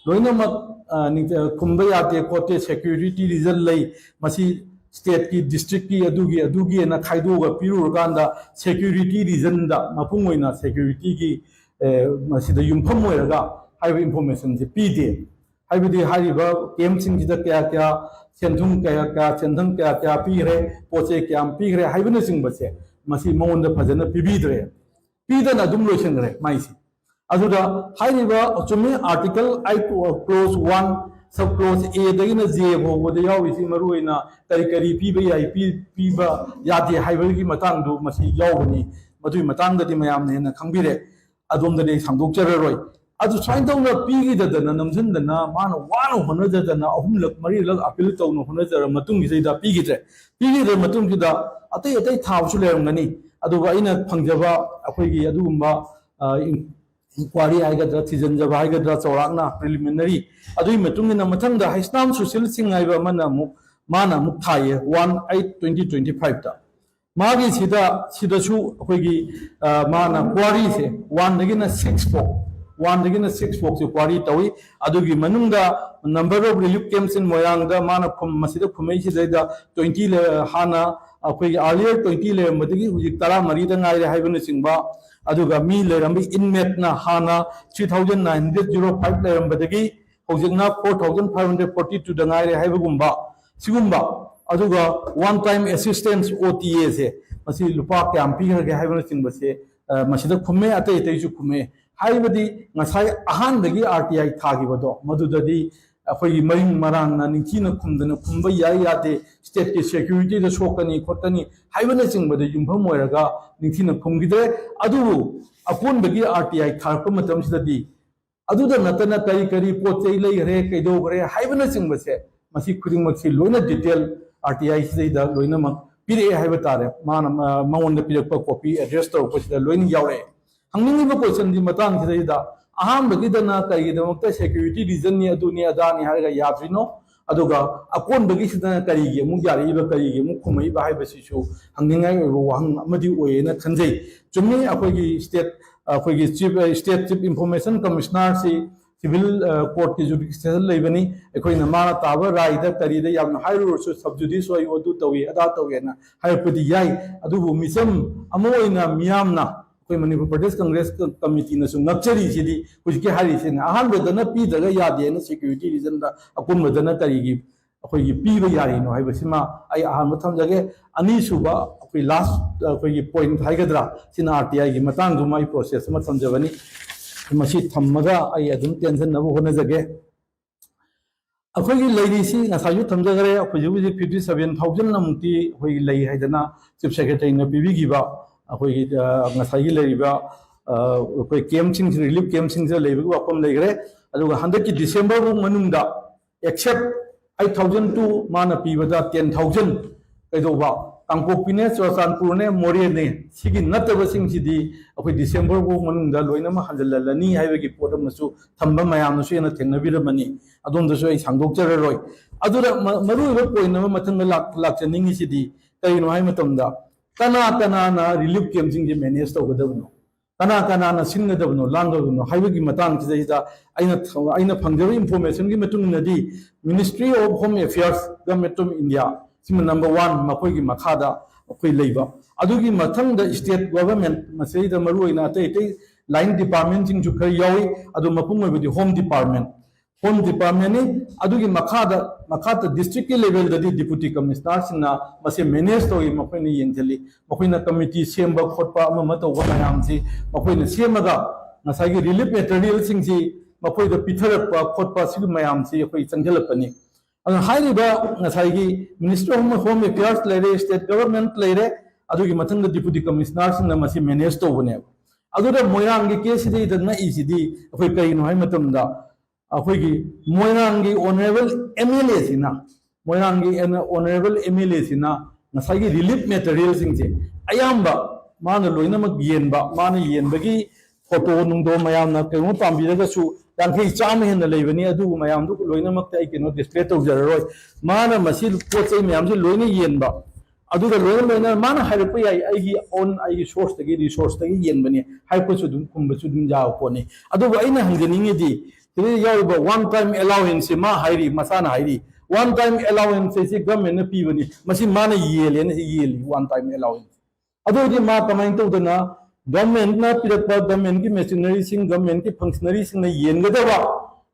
लोइनमक कुंबा याते कोते सिक्योरिटी रीजन लई मसी स्टेट की डिस्ट्रिक्ट की अदुगी ना खाइदोगा पिरुरकांदा सिक्योरिटी रीजन दा मपुंग ओइना सिक्योरिटी की मसीदा युमफम ओइरगा हाइब इंफॉर्मेशन से पीदे हाइबदी हाइबा केम सिंगजिदा क्या सेंथुम क्या पीरे पोचे क्या पीरे हाइबने सिंगबसे मसी मौंद फजन पीबीद्रे पीदना दुम लोइसंगरे माइसी अदुदा हाइबा चुमे आर्टिकल 8 क्लोज 1 सब क्लोज ए दगिना जे बोबदे याविसी मरुइना करी पीबा याई पीबा यादे हाइबगी मतंगदु मसी यावनी मदुई मतंगदि मयामने ना खंबिरे अदोमदे सांदोकचररोय अदु स्वाइन तौना पीगिददना नमजनदना माना वानो होनजदना अहुमलक मरीलक अपील तौनो होनजर मतुंग गिदा पीगिदरे मतुंग गिदा अतै अतै थावसु लेरंगनी अदुगा अइना फंगजबा अखोइगी अदुगुम्बा इंक्वायरी आइगद्रा थिजनजबा आइगद्रा चौराकना प्रिलिमिनरी अदुई मतुंगिना मथंगदा हाइस्नाम सोशल सिंग आइबा माना मुक थाये 1/8/2025 ता मागी सिदसु अखोइगी माना क्वारी से 1 फोक से क्वारी तवी अदुगी मनुंगा number of relief camps in मोयांगदा माना मसिदा खुमई सिदा 20 हाना अखोइगी अर्लियर 20 ले मदगी हुजिक तरा मरीदा ngaire haibana singba aduga mi lerambi inmate na hana 3905 lerambadagi hojikna 4542 da ngaire haibagumba sigumba aduga one time assistance OTA se masi lupa kyam pi ga haibana singba se masida khumme atai atai ju khumme हाइबदी ngasai ahan dagi RTI thagibado madudadi अखोई मरिंग मरांग ना निंचीना खुमदना खुमबा याई याते state के security दा सोकनी खोटनी हाइबना चिंगबदे युंफम मोयरगा निंचीना खुमगिदे अदु upon बगी RTI थारप मतम सिददी अदुदा नतना कई करी पोचै लै रे कैदो गरे हाइबना चिंगबसे मसी खुदिंग मक्सी लोइना डिटेल RTI सिदा लोइना मक पिरे हाइबा तारे मान माउंड पिरक कॉपी एड्रेस तो पसिदा लोइन यावरे हंगिंग क्वेश्चन दी मतंग सिदा अहम बगिदना कईगिदमक्ता सिक्योरिटी रीजन नि अदुनि अदानि हारगा याद्रिनो अदुगा अकोन बगिसिदना करीगे मु यारिबा करीगे मु खुमई बाहाय बसिसु हंगिंगाय ओइबो वहंग अमदि ओयेना खंजै चुम्मी अखोगी स्टेट चीफ इंफॉर्मेशन कमिश्नर से सिविल कोर्ट की जुडिशियल लेबनी अखोइना माना ताबा राइदा करीदा याम हाइरोसु सबजुडिस ओय ओदु तवी अदा तवेना हाइपदि याई अदुबु मिसम अमोइना मियामना मणिपुर प्रदेश कांग्रेस कमिटी नक्चरी हुई हारीसे अहमदना पीदग यादे सिक्योरिटी रीजन अपुनबदना करीगी अखोई पीब यारीनो हाइबसिमा आई अहम थमजगे अनीसुब अखोई लास्ट अखोई पॉइंट हाइगद्रा सिना RTI की मतंगदुमा ई प्रोसेस अमा थमजबनी मसी थमगा आई अदुम टेंशन नबो होनजगे अखोई लेरीसी नसायु थमजगरे अखोई 57000 नमुती होई लई हाइदना चीफ सेक्रेटरी न पीबीगिबा अखोई नसाई लेरिबा अखोई कैंपसिंग रिलीफ कैंपसिंग से लेबग वापम लेगरे अदुगा हंदक की डिसेंबर मनुंदा एक्सेप्ट 8000 टू माना पीबदा 10000 कैदोबा कांगपोपिने चोसानपुरने मोरेने सिगी नतबसिंग सिदी अखोई डिसेंबर मनुंदा लोइना मा हंजललनी हाइबगी पोटमसु थंबा मयामसु येना थेंगनबिरमनी अदोंदसु आई सांगदोकचररोय अदुरा मरुइबा पोइंट अमा मथंग लाक्चनिंगी सिदी कइनो हाइ मतमदा कना रिलीफ कैंपिंग के मैनेज तौगदबनो कना सिंगदबनो लांगदबनो हाइबगी मतंग सिदा आइना फंगजब इंफॉर्मेशन की मतुंगनदी ministry of home affairs government of India सिम नंबर 1 मखोगी मखादा अखोई लेबा अदुगी मथंग द स्टेट गवर्नमेंट मसेदा मरुइना अतै लाइन डिपार्टमेंट सिंग जु खर यावी अदु मपुंग ओइबदी होम डिपार्टमेंट नि अदुगी मखादा डिस्ट्रिक्ट के लेवल ददी डिप्यूटी कमिश्नर सिंना मसे मैनेज तोई मखोइना येंजली मखोइना कमिटी सेमबा खोटपा अमा तौबा मयाम सि मखोइना सेमगा नसागी रिलीफ मटेरियल सिंग सि मखोइदा पिथरपा खोटपा सि मयाम सि अखोइ चंगलपनी हाइरिबा नसागी मिनिस्टर ऑफ होम अफेयर्स लेरे स्टेट गवर्नमेंट लेरे अदुगी मथंग डिप्यूटी कमिश्नर सिंना मसे मैनेज तौबने अदुदा मोयांगी केस सिदि दना इसिदी अखोइ कइनो हाइ मतमदा अखोगी मोयांगी ऑनरेबल MLA सिना मोयांगी ऑनरेबल MLA सिना नसागी रिलीफ मटेरियल सिंगसे अयाम्बा माना लोइनमक येनबा माना येनबगी फोटो नुंदो मयामना केनो पाम्बिरगसु यांखै चाम हेन लेबनी अदु मयामदु लोइनमक तै केनो डिस्प्ले तौजररोय माना मसी पोचै मयामसे लोइना येनबा अदुगा लोइना माना हाइरप याई आइगी ऑन आइगी सोर्स तगी रिसोर्स तगी येनबनी हाइपसु दुम कुंबसु दुम जाव कोनी अदुगा आइना हंगनिंगेदी वन टाइम अलाउंस मा हाइरी मसाना हाइरी वन टाइम अलाउंस से गवर्नमेंट ने पीबनी मसी माना येलेन येली वन टाइम अलाउंस अदोदि मा कमाइन तौदना गवर्नमेंट ना पिरकपा गवर्नमेंट की मशीनरी सिंग गवर्नमेंट की फंक्शनरी सिंग ने येनगदबा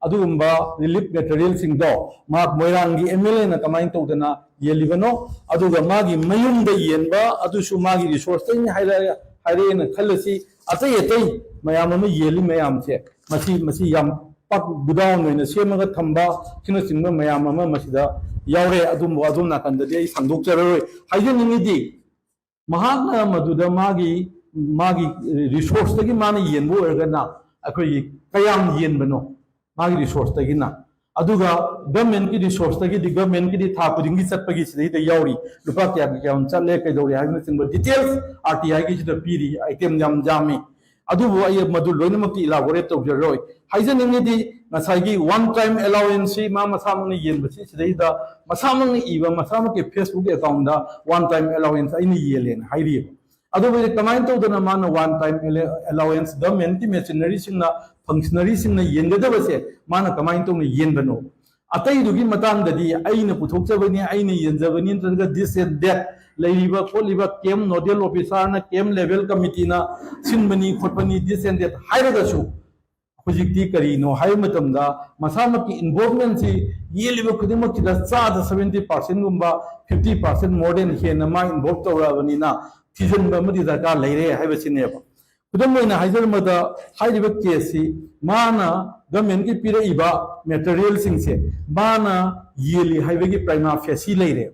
अदुगुम्बा रिलीफ मटेरियल सिंग दो मा मोइरांगी MLA ना कमाइन तौदना येलिबनो अदुगा मागी मयुम द येनबा अदुसु मागी रिसोर्स तै हाइरे ना खलसी अतै अतै मयाम म येली मयाम से मसी याम पक गुदाउन में सेमगा थंबा सिना सिंबा मयाम अमा मसिदा यावरे अदुम नाकंददि आई संदोकचररोय हाइजनिंगदी महात्मा मधुदा मागी रिसोर्स तगी माना येनबो ओरगना ꯑꯩꯈꯣꯏꯒꯤ ꯀꯌꯥꯝ ꯌꯦꯟꯕꯅꯣ ꯃꯥꯒꯤ ꯔꯤꯁꯣꯔꯁꯇꯒꯤꯅ ꯑꯗꯨꯒ ꯒꯚꯔꯟꯃꯦꯟꯠꯀꯤ ꯔꯤꯁꯣꯔꯁꯇꯒꯤꯗꯤ ꯒꯚꯔꯟꯃꯦꯟꯠꯀꯤꯗꯤ ꯊꯥ ꯈꯨꯗꯤꯡꯒꯤ ꯆꯠꯄꯒꯤ ꯁꯤꯗꯩꯗ ꯌꯥꯎꯔꯤ ꯂꯨꯄꯥ ꯀꯌꯥꯝ ꯆꯠꯂꯦ ꯀꯩꯗꯧꯔꯦ ꯍꯥꯏꯕꯅꯆꯤꯡꯕ ꯗꯤꯇꯦꯜꯁ RTIꯒꯤꯁꯤꯗ ꯄꯤꯔꯤ ꯑꯥꯏꯇꯦꯝ ꯌꯥꯝ ꯌꯥꯝꯃꯤ ꯑꯗꯨꯕꯨ ꯑꯩ ꯃꯗꯨ ꯂꯣꯏꯅꯃꯛꯇꯤ ꯏꯂꯥꯕꯣꯔꯦꯠ ꯇꯧꯖꯔꯣꯏ ꯍꯥꯏꯖꯅꯤꯡꯉꯤꯗꯤ ꯉꯁꯥꯏꯒꯤ ꯋꯥꯟ ꯇꯥꯏꯝ ꯑꯦꯂꯥꯎꯋꯦꯟꯁꯁꯤ ꯃꯥ ꯃꯁꯥꯃꯛꯅ ꯌꯦꯟꯕꯁꯤ ꯁꯤꯗꯩꯗ ꯃꯁꯥꯃꯛꯅ ꯏꯕ ꯃꯁꯥꯃꯛꯀꯤ ꯐꯦꯁꯕꯨꯛ ꯑꯦꯀꯥꯎꯟꯗ ꯋꯥꯟ ꯇꯥꯏꯝ ꯑꯦꯂꯥꯎꯋꯦꯟꯁ ꯑꯩꯅ ꯌꯦꯜꯂꯦꯅ ꯍꯥꯏꯔꯤꯑꯕ ꯑꯗꯨꯕꯨ ꯀꯃꯥꯏꯅ ꯇꯧꯗꯅ ꯃꯥꯅ ꯋꯥꯟ ꯇꯥꯏꯝ ꯑꯦꯂꯥꯎꯋꯦꯟꯁ ꯒꯚꯔꯟꯃꯦꯟꯠꯀꯤ ꯃꯦꯆꯤꯅꯔꯤꯁꯤꯡꯅ ꯐꯪꯁꯅꯔꯤꯁꯤꯡꯅ ꯌꯦꯟꯒꯗꯕꯁꯦ ꯃꯥꯅ ꯀꯃꯥꯏꯅ ꯇꯧꯅ ꯌꯦꯟꯕꯅꯣ ꯑꯇꯩꯗꯨꯒꯤ ꯃꯇꯥꯡꯗꯗꯤ ꯑꯩꯅ ꯄꯨꯊꯣꯛꯆꯕꯅꯤ ꯑꯩꯅ ꯌꯦꯟꯖꯕꯅꯤ ꯅꯠꯇ꯭ꯔꯒ ꯗꯤꯁ ꯑꯦꯟ ꯗꯦꯠ ꯂꯩꯔꯤꯕ ꯈꯣꯠꯂꯤꯕ ꯀꯦꯝ ꯅꯣꯗꯦꯜ ꯑꯣꯐꯤꯁꯥꯔꯅ ꯀꯦꯝ ꯂꯦꯚꯦꯜ ꯀꯃꯤꯇꯤꯅ ꯁꯤꯟꯕꯅꯤ ꯈꯣꯠꯄꯅꯤ ꯗꯤꯁ ꯑꯦꯟ ꯗꯦꯠ ꯍꯥꯏꯔꯒꯁꯨ ꯍꯧꯖꯤꯛꯇꯤ ꯀꯔꯤꯅꯣ ꯍꯥꯏꯕ ꯃꯇꯝꯗ ꯃꯁꯥꯃꯛꯀꯤ ꯏꯟꯚꯣꯜꯚꯃꯦꯟꯁꯤ ꯌꯦꯜꯂꯤꯕ ꯈꯨꯗꯤꯡꯃꯛꯁꯤꯗ ꯆꯥꯗ 70%ꯒꯨꯝꯕ 50% ꯃꯣꯔ ꯗꯦꯟ ꯍꯦꯟꯅ ꯃꯥ ꯏꯟꯚꯣꯜꯚ ꯇꯧꯔꯛꯑꯕꯅꯤꯅ ꯊꯤꯖꯤꯟꯕ ꯑꯃꯗꯤ ꯗꯔꯀꯥꯔ ꯂꯩꯔꯦ ꯍꯥꯏꯕꯁꯤꯅꯦꯕ ꯈꯨꯗꯝ ꯑꯣꯏꯅ ꯍꯥꯏꯖꯔꯝꯕꯗ ꯍꯥꯏꯔꯤꯕ ꯀꯦꯁꯁꯤ ꯃꯥꯅ ꯒꯚꯔꯟꯃꯦꯟꯠꯀꯤ ꯄꯤꯔꯛꯏꯕ ꯃꯦꯇꯔꯤꯌꯦꯜꯁꯤꯡꯁꯦ ꯃꯥꯅ ꯌꯦꯜꯂꯤ ꯍꯥꯏꯕꯒꯤ ꯄ꯭ꯔꯥꯏꯃꯥ ꯐꯦꯁꯤ ꯂꯩꯔꯦ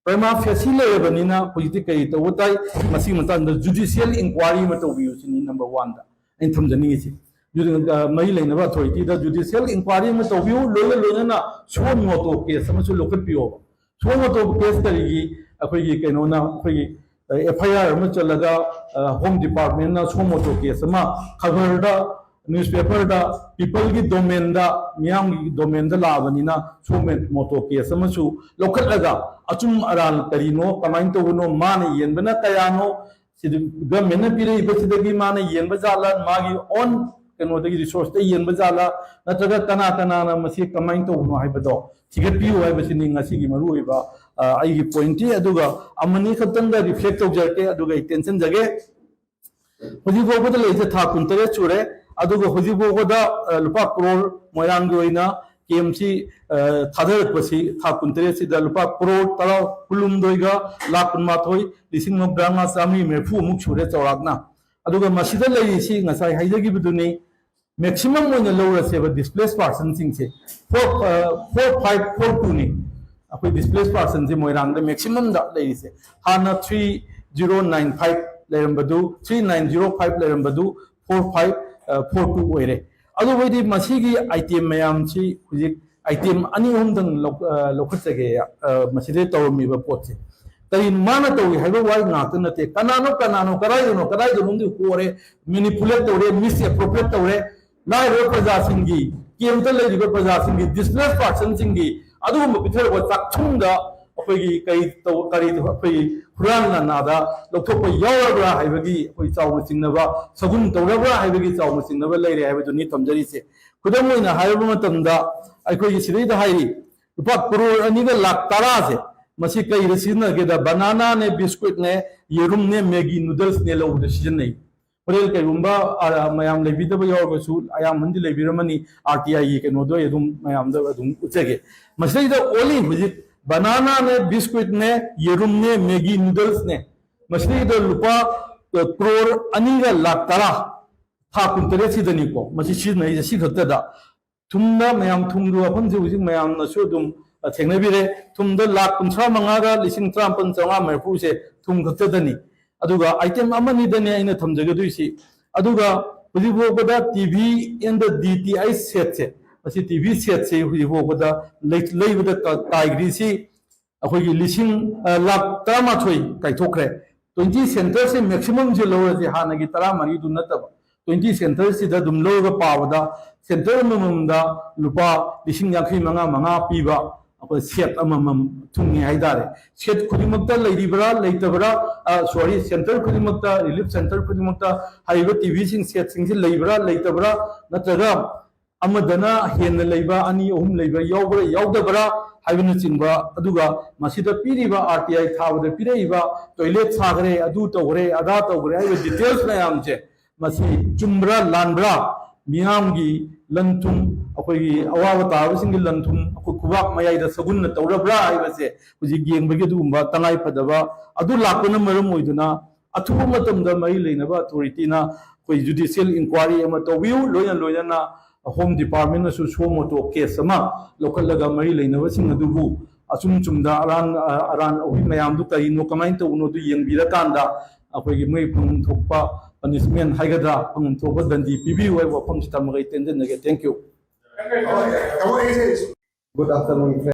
ꯄ꯭ꯔꯥꯏꯃꯥ ꯐꯦꯁꯤ ꯂꯩꯔꯕꯅꯤꯅ ꯍꯧꯖꯤꯛꯇꯤ ꯀꯔꯤ ꯇꯧꯕ ꯇꯥꯏ ꯃꯁꯤꯒꯤ ꯃꯇꯥꯡꯗ ꯖꯨꯗꯤꯁꯤꯌꯦꯜ ꯏꯟꯀ꯭ꯋꯥꯏꯔꯤ ꯑꯃ ꯇꯧꯕꯤꯌꯨ ꯁꯤꯅꯤ ꯅꯝꯕꯔ 1ꯗ ꯑꯩꯅ ꯊꯝꯖꯅꯤꯡꯉꯤꯁꯤ ꯃꯔꯤ ꯂꯩꯅꯕ ꯑꯊꯣꯔꯤꯇꯤꯗ ꯖꯨꯗꯤꯁꯤꯌꯦꯜ ꯏꯟꯀ꯭ꯋꯥꯏꯔꯤ ꯑꯃ ꯇꯧꯕꯤꯌꯨ ꯂꯣꯏꯅꯅ ꯁꯣ ꯃꯣꯇꯣ ꯀꯦꯁ ꯑꯃꯁꯨ ꯂꯧꯈꯠꯄꯤꯌꯣ ꯁꯣ ꯃꯣꯇꯣ ꯀꯦꯁ ꯀꯔꯤꯒꯤ ꯑꯩꯈꯣꯏꯒꯤ ꯀꯩꯅꯣꯅ ꯑꯩꯈꯣꯏꯒꯤ FIR ꯑꯃ ꯆꯠꯂꯒ ꯍꯣꯝ ꯗꯤꯄꯥꯔꯠꯃꯦꯟꯠꯅ ꯁꯣ ꯃꯣꯇꯣ ꯀꯦꯁ ꯑꯃ ꯈꯕꯔꯗ ꯅ꯭ꯌꯨꯁꯄꯦꯄꯔꯗ ꯄꯤꯄꯜꯒꯤ ꯗꯣꯃꯦꯟꯗ ꯃꯤꯌꯥꯝꯒꯤ ꯗꯣꯃꯦꯟꯗ ꯂꯥꯛꯑꯕꯅꯤꯅ ꯁꯣ ꯃꯣꯇꯣ ꯀꯦꯁ ꯑꯃꯁꯨ ꯂꯧꯈꯠꯂꯒ ꯑꯆꯨꯝ ꯑꯔꯥꯟ ꯀꯔꯤꯅꯣ ꯀꯃꯥꯏꯅ ꯇꯧꯕꯅꯣ ꯃꯥꯅ ꯌꯦꯟꯕꯅ ꯀꯌꯥꯅꯣ ꯁꯤꯗ ꯒꯚꯔꯟꯃꯦꯟꯠꯅ ꯄꯤꯔꯛꯏꯕꯁꯤꯗꯒꯤ ꯃꯥꯅ ꯌꯦꯟꯕ ꯖꯥꯠꯂ ꯃꯥꯒꯤ ꯑꯣꯟ ꯀꯩꯅꯣꯗꯒꯤ ꯔꯤꯁꯣꯔꯁꯇ ꯌꯦꯟꯕ ꯖꯥꯠꯂ ꯅꯠꯇ꯭ꯔꯒ ꯀꯅꯥꯅ ꯃꯁꯤ ꯀꯃꯥꯏꯅ ꯇꯧꯕꯅꯣ ꯍꯥꯏꯕꯗꯣ ꯊꯤꯒꯠꯄꯤꯌꯨ ꯍꯥꯏꯕꯁꯤꯅꯤ ꯉꯁꯤꯒꯤ ꯃꯔꯨꯑꯣꯏꯕ ꯑꯩꯒꯤ ꯄꯣꯏꯟꯇꯤ ꯑꯗꯨꯒ ꯑꯃꯅꯤ ꯈꯛꯇꯪꯗ ꯔꯤꯐ꯭ꯂꯦꯛ ꯇꯧꯖꯔꯛꯀꯦ ꯑꯗꯨꯒ ꯑꯩ ꯇꯦꯟꯁꯤꯟꯖꯒꯦ ꯍꯧꯖꯤꯛ ꯐꯥꯎꯕꯗ ꯂꯩꯔꯤꯁꯦ ꯊꯥ 18 ꯁꯨꯔꯦ ꯑꯗꯨꯒ ꯍꯧꯖꯤꯛ ꯐꯥꯎꯕꯗ ꯂꯨꯄꯥ ꯀ꯭ꯔꯣꯔ ꯃꯣꯏꯔꯥꯡꯒꯤ ꯑꯣꯏꯅ ꯀꯦꯝꯁꯤ ꯊꯥꯗꯔꯛꯄꯁꯤ ꯊꯥ 18 ꯁꯤꯗ ꯂꯨꯄꯥ ꯀ꯭ꯔꯣꯔ 19,62,930,940 ꯑꯃꯨꯛ ꯁꯨꯔꯦ ꯆꯥꯎꯔꯥꯛꯅ ꯑꯗꯨꯒ ꯃꯁꯤꯗ ꯂꯩꯔꯤꯁꯤ ꯉꯁꯥꯏ ꯍꯥꯏꯖꯈꯤꯕꯗꯨꯅꯤ मैक्सिमम लौरसेब डिस्प्लेस पर्सन सिंह 4542 ने अखोई डिस्प्लेस पर्सन से मोइरांग मैक्सिमम लेरिसे हाना 3095 लेरंबदु 3905 लेरंबदु 4542 ओइरे अदुबैदि मसीगी आइटम मयाम सी हुजिक आइटम अनी अहुमदंग लौखटजगे मसीदे तौरमीबा पोतसे तरी माना तौई हाइबा वाई नात नते कनानो कदाइदनो कोरे मैनिपुलेट तौरे मिस एप्रोप्रिएट तौरे लाइव प्रजा सिंगी केमता लेरिबा प्रजा सिंगी डिस्प्लेस पर्सन सिंगी अदुगुम पिथर व ताक्थुंदा अखोगी कई तो करी अखोई हुरान नादा लौथोप यावरबा हाइबगी अखोई चाउ चिंगनबा सगुन तौरबा हाइबगी चाउ चिंगनबा लेरे हाइबदु नि तमजरिसे खुदम ओइना हाइबा मतमदा अखोई सिदैदा हाइरी रुपा करोड़ अनिगा लाख 10 से मसी कई रसिनगेदा बनाना ने बिस्कुट ने येरुम ने मैगी नूडल्स ने लौद सिजनई होरेल कईगुंबा मयाम लेबिदबा यावबसु आयाम हंदि लेबिरमनी RTI केनोदो एदुम मयाम द अदुम उचगे मसीदा ओली हुजिक बनाना ने बिस्कुट ने येरुम ने मैगी नूडल्स ने मसीदा लुपा करोड़ अनिगा लाख 10 था कुंतरे सिदनिको मसी सिजनई जसी खतदा थुमना मयाम थुमदु अफंजे हुजिक मयाम नसु अदुम थेंगनबिरे थुमद लाख 55 लिसिंग 53 मरफू से थुम खतदनी अदुगा आइटम अमनी दने आइना थमजगदुइसी अदुगा हुजिबोबदा TV in the DTI set से मसी टीवी सेट से हुजिबोबदा लेबदा काइग्रीसी अखोगी लिसिंग लाख 13 काइथोखरे 20 सेंटर से मैक्सिमम जे लोरजे हानगी 13 दु नतब 20 सेंटर से दम लोगा पावदा सेंटर ममदा लुपा लिसिंग 55 पीबा अखोई सेट अमम थुंगी हाइदारे सेट खुदिमक्ता लेरिबरा लेतबरा सॉरी सेंटर खुदिमक्ता रिलीफ सेंटर खुदिमक्ता हाइबा टीवी सिंग सेट सिंग लेबरा लेतबरा नत्रगा अमदना हेन लेबा अनि अहुम लेबा यावबरा यावदबरा हाइबन चिंबा अदुगा मसीदा पीरिबा RTI थाबदा पीरेबा टॉयलेट सागरे अदु तोगरे अदा तोगरे हाइबा डिटेल्स मयाम जे मसी चुम्बरा लानबरा मियामगी लंथुम अखोई अवाब ताबसिंगी लंथुम अखो कुबाक मयाइदा सगुन तौरबरा हाइबसे हुजि गेंबगे दुगुंबा तंगाई फदबा अदु लापन मरम ओइदुना अथुबा मतमदा मई लेनबा अथॉरिटीना कोई जुडिशियल इंक्वायरी अमा तौबियु लोयना होम डिपार्टमेंट ना सो मोटो केस अमा लोकलगा मई लेनबा सिंग अदुबु असुम चुमदा अरान ओहि मयाम दु करिनो कमाइन तौनो दु येंबिरा कांदा अखोई मै फुंग थोपा ꯄꯅꯤꯁꯃꯦꯟ ꯍꯥꯏꯒꯗ꯭ꯔꯥ ꯐꯪꯐꯝ ꯊꯣꯛꯄ ꯗꯟꯗꯤ ꯄꯤꯕꯤꯌꯨ ꯍꯥꯏꯕ ꯋꯥꯐꯝꯁꯤ ꯊꯝꯃꯒ ꯑꯩ ꯇꯦꯟꯖꯟꯖꯒꯦ thank you Good afternoon, friends.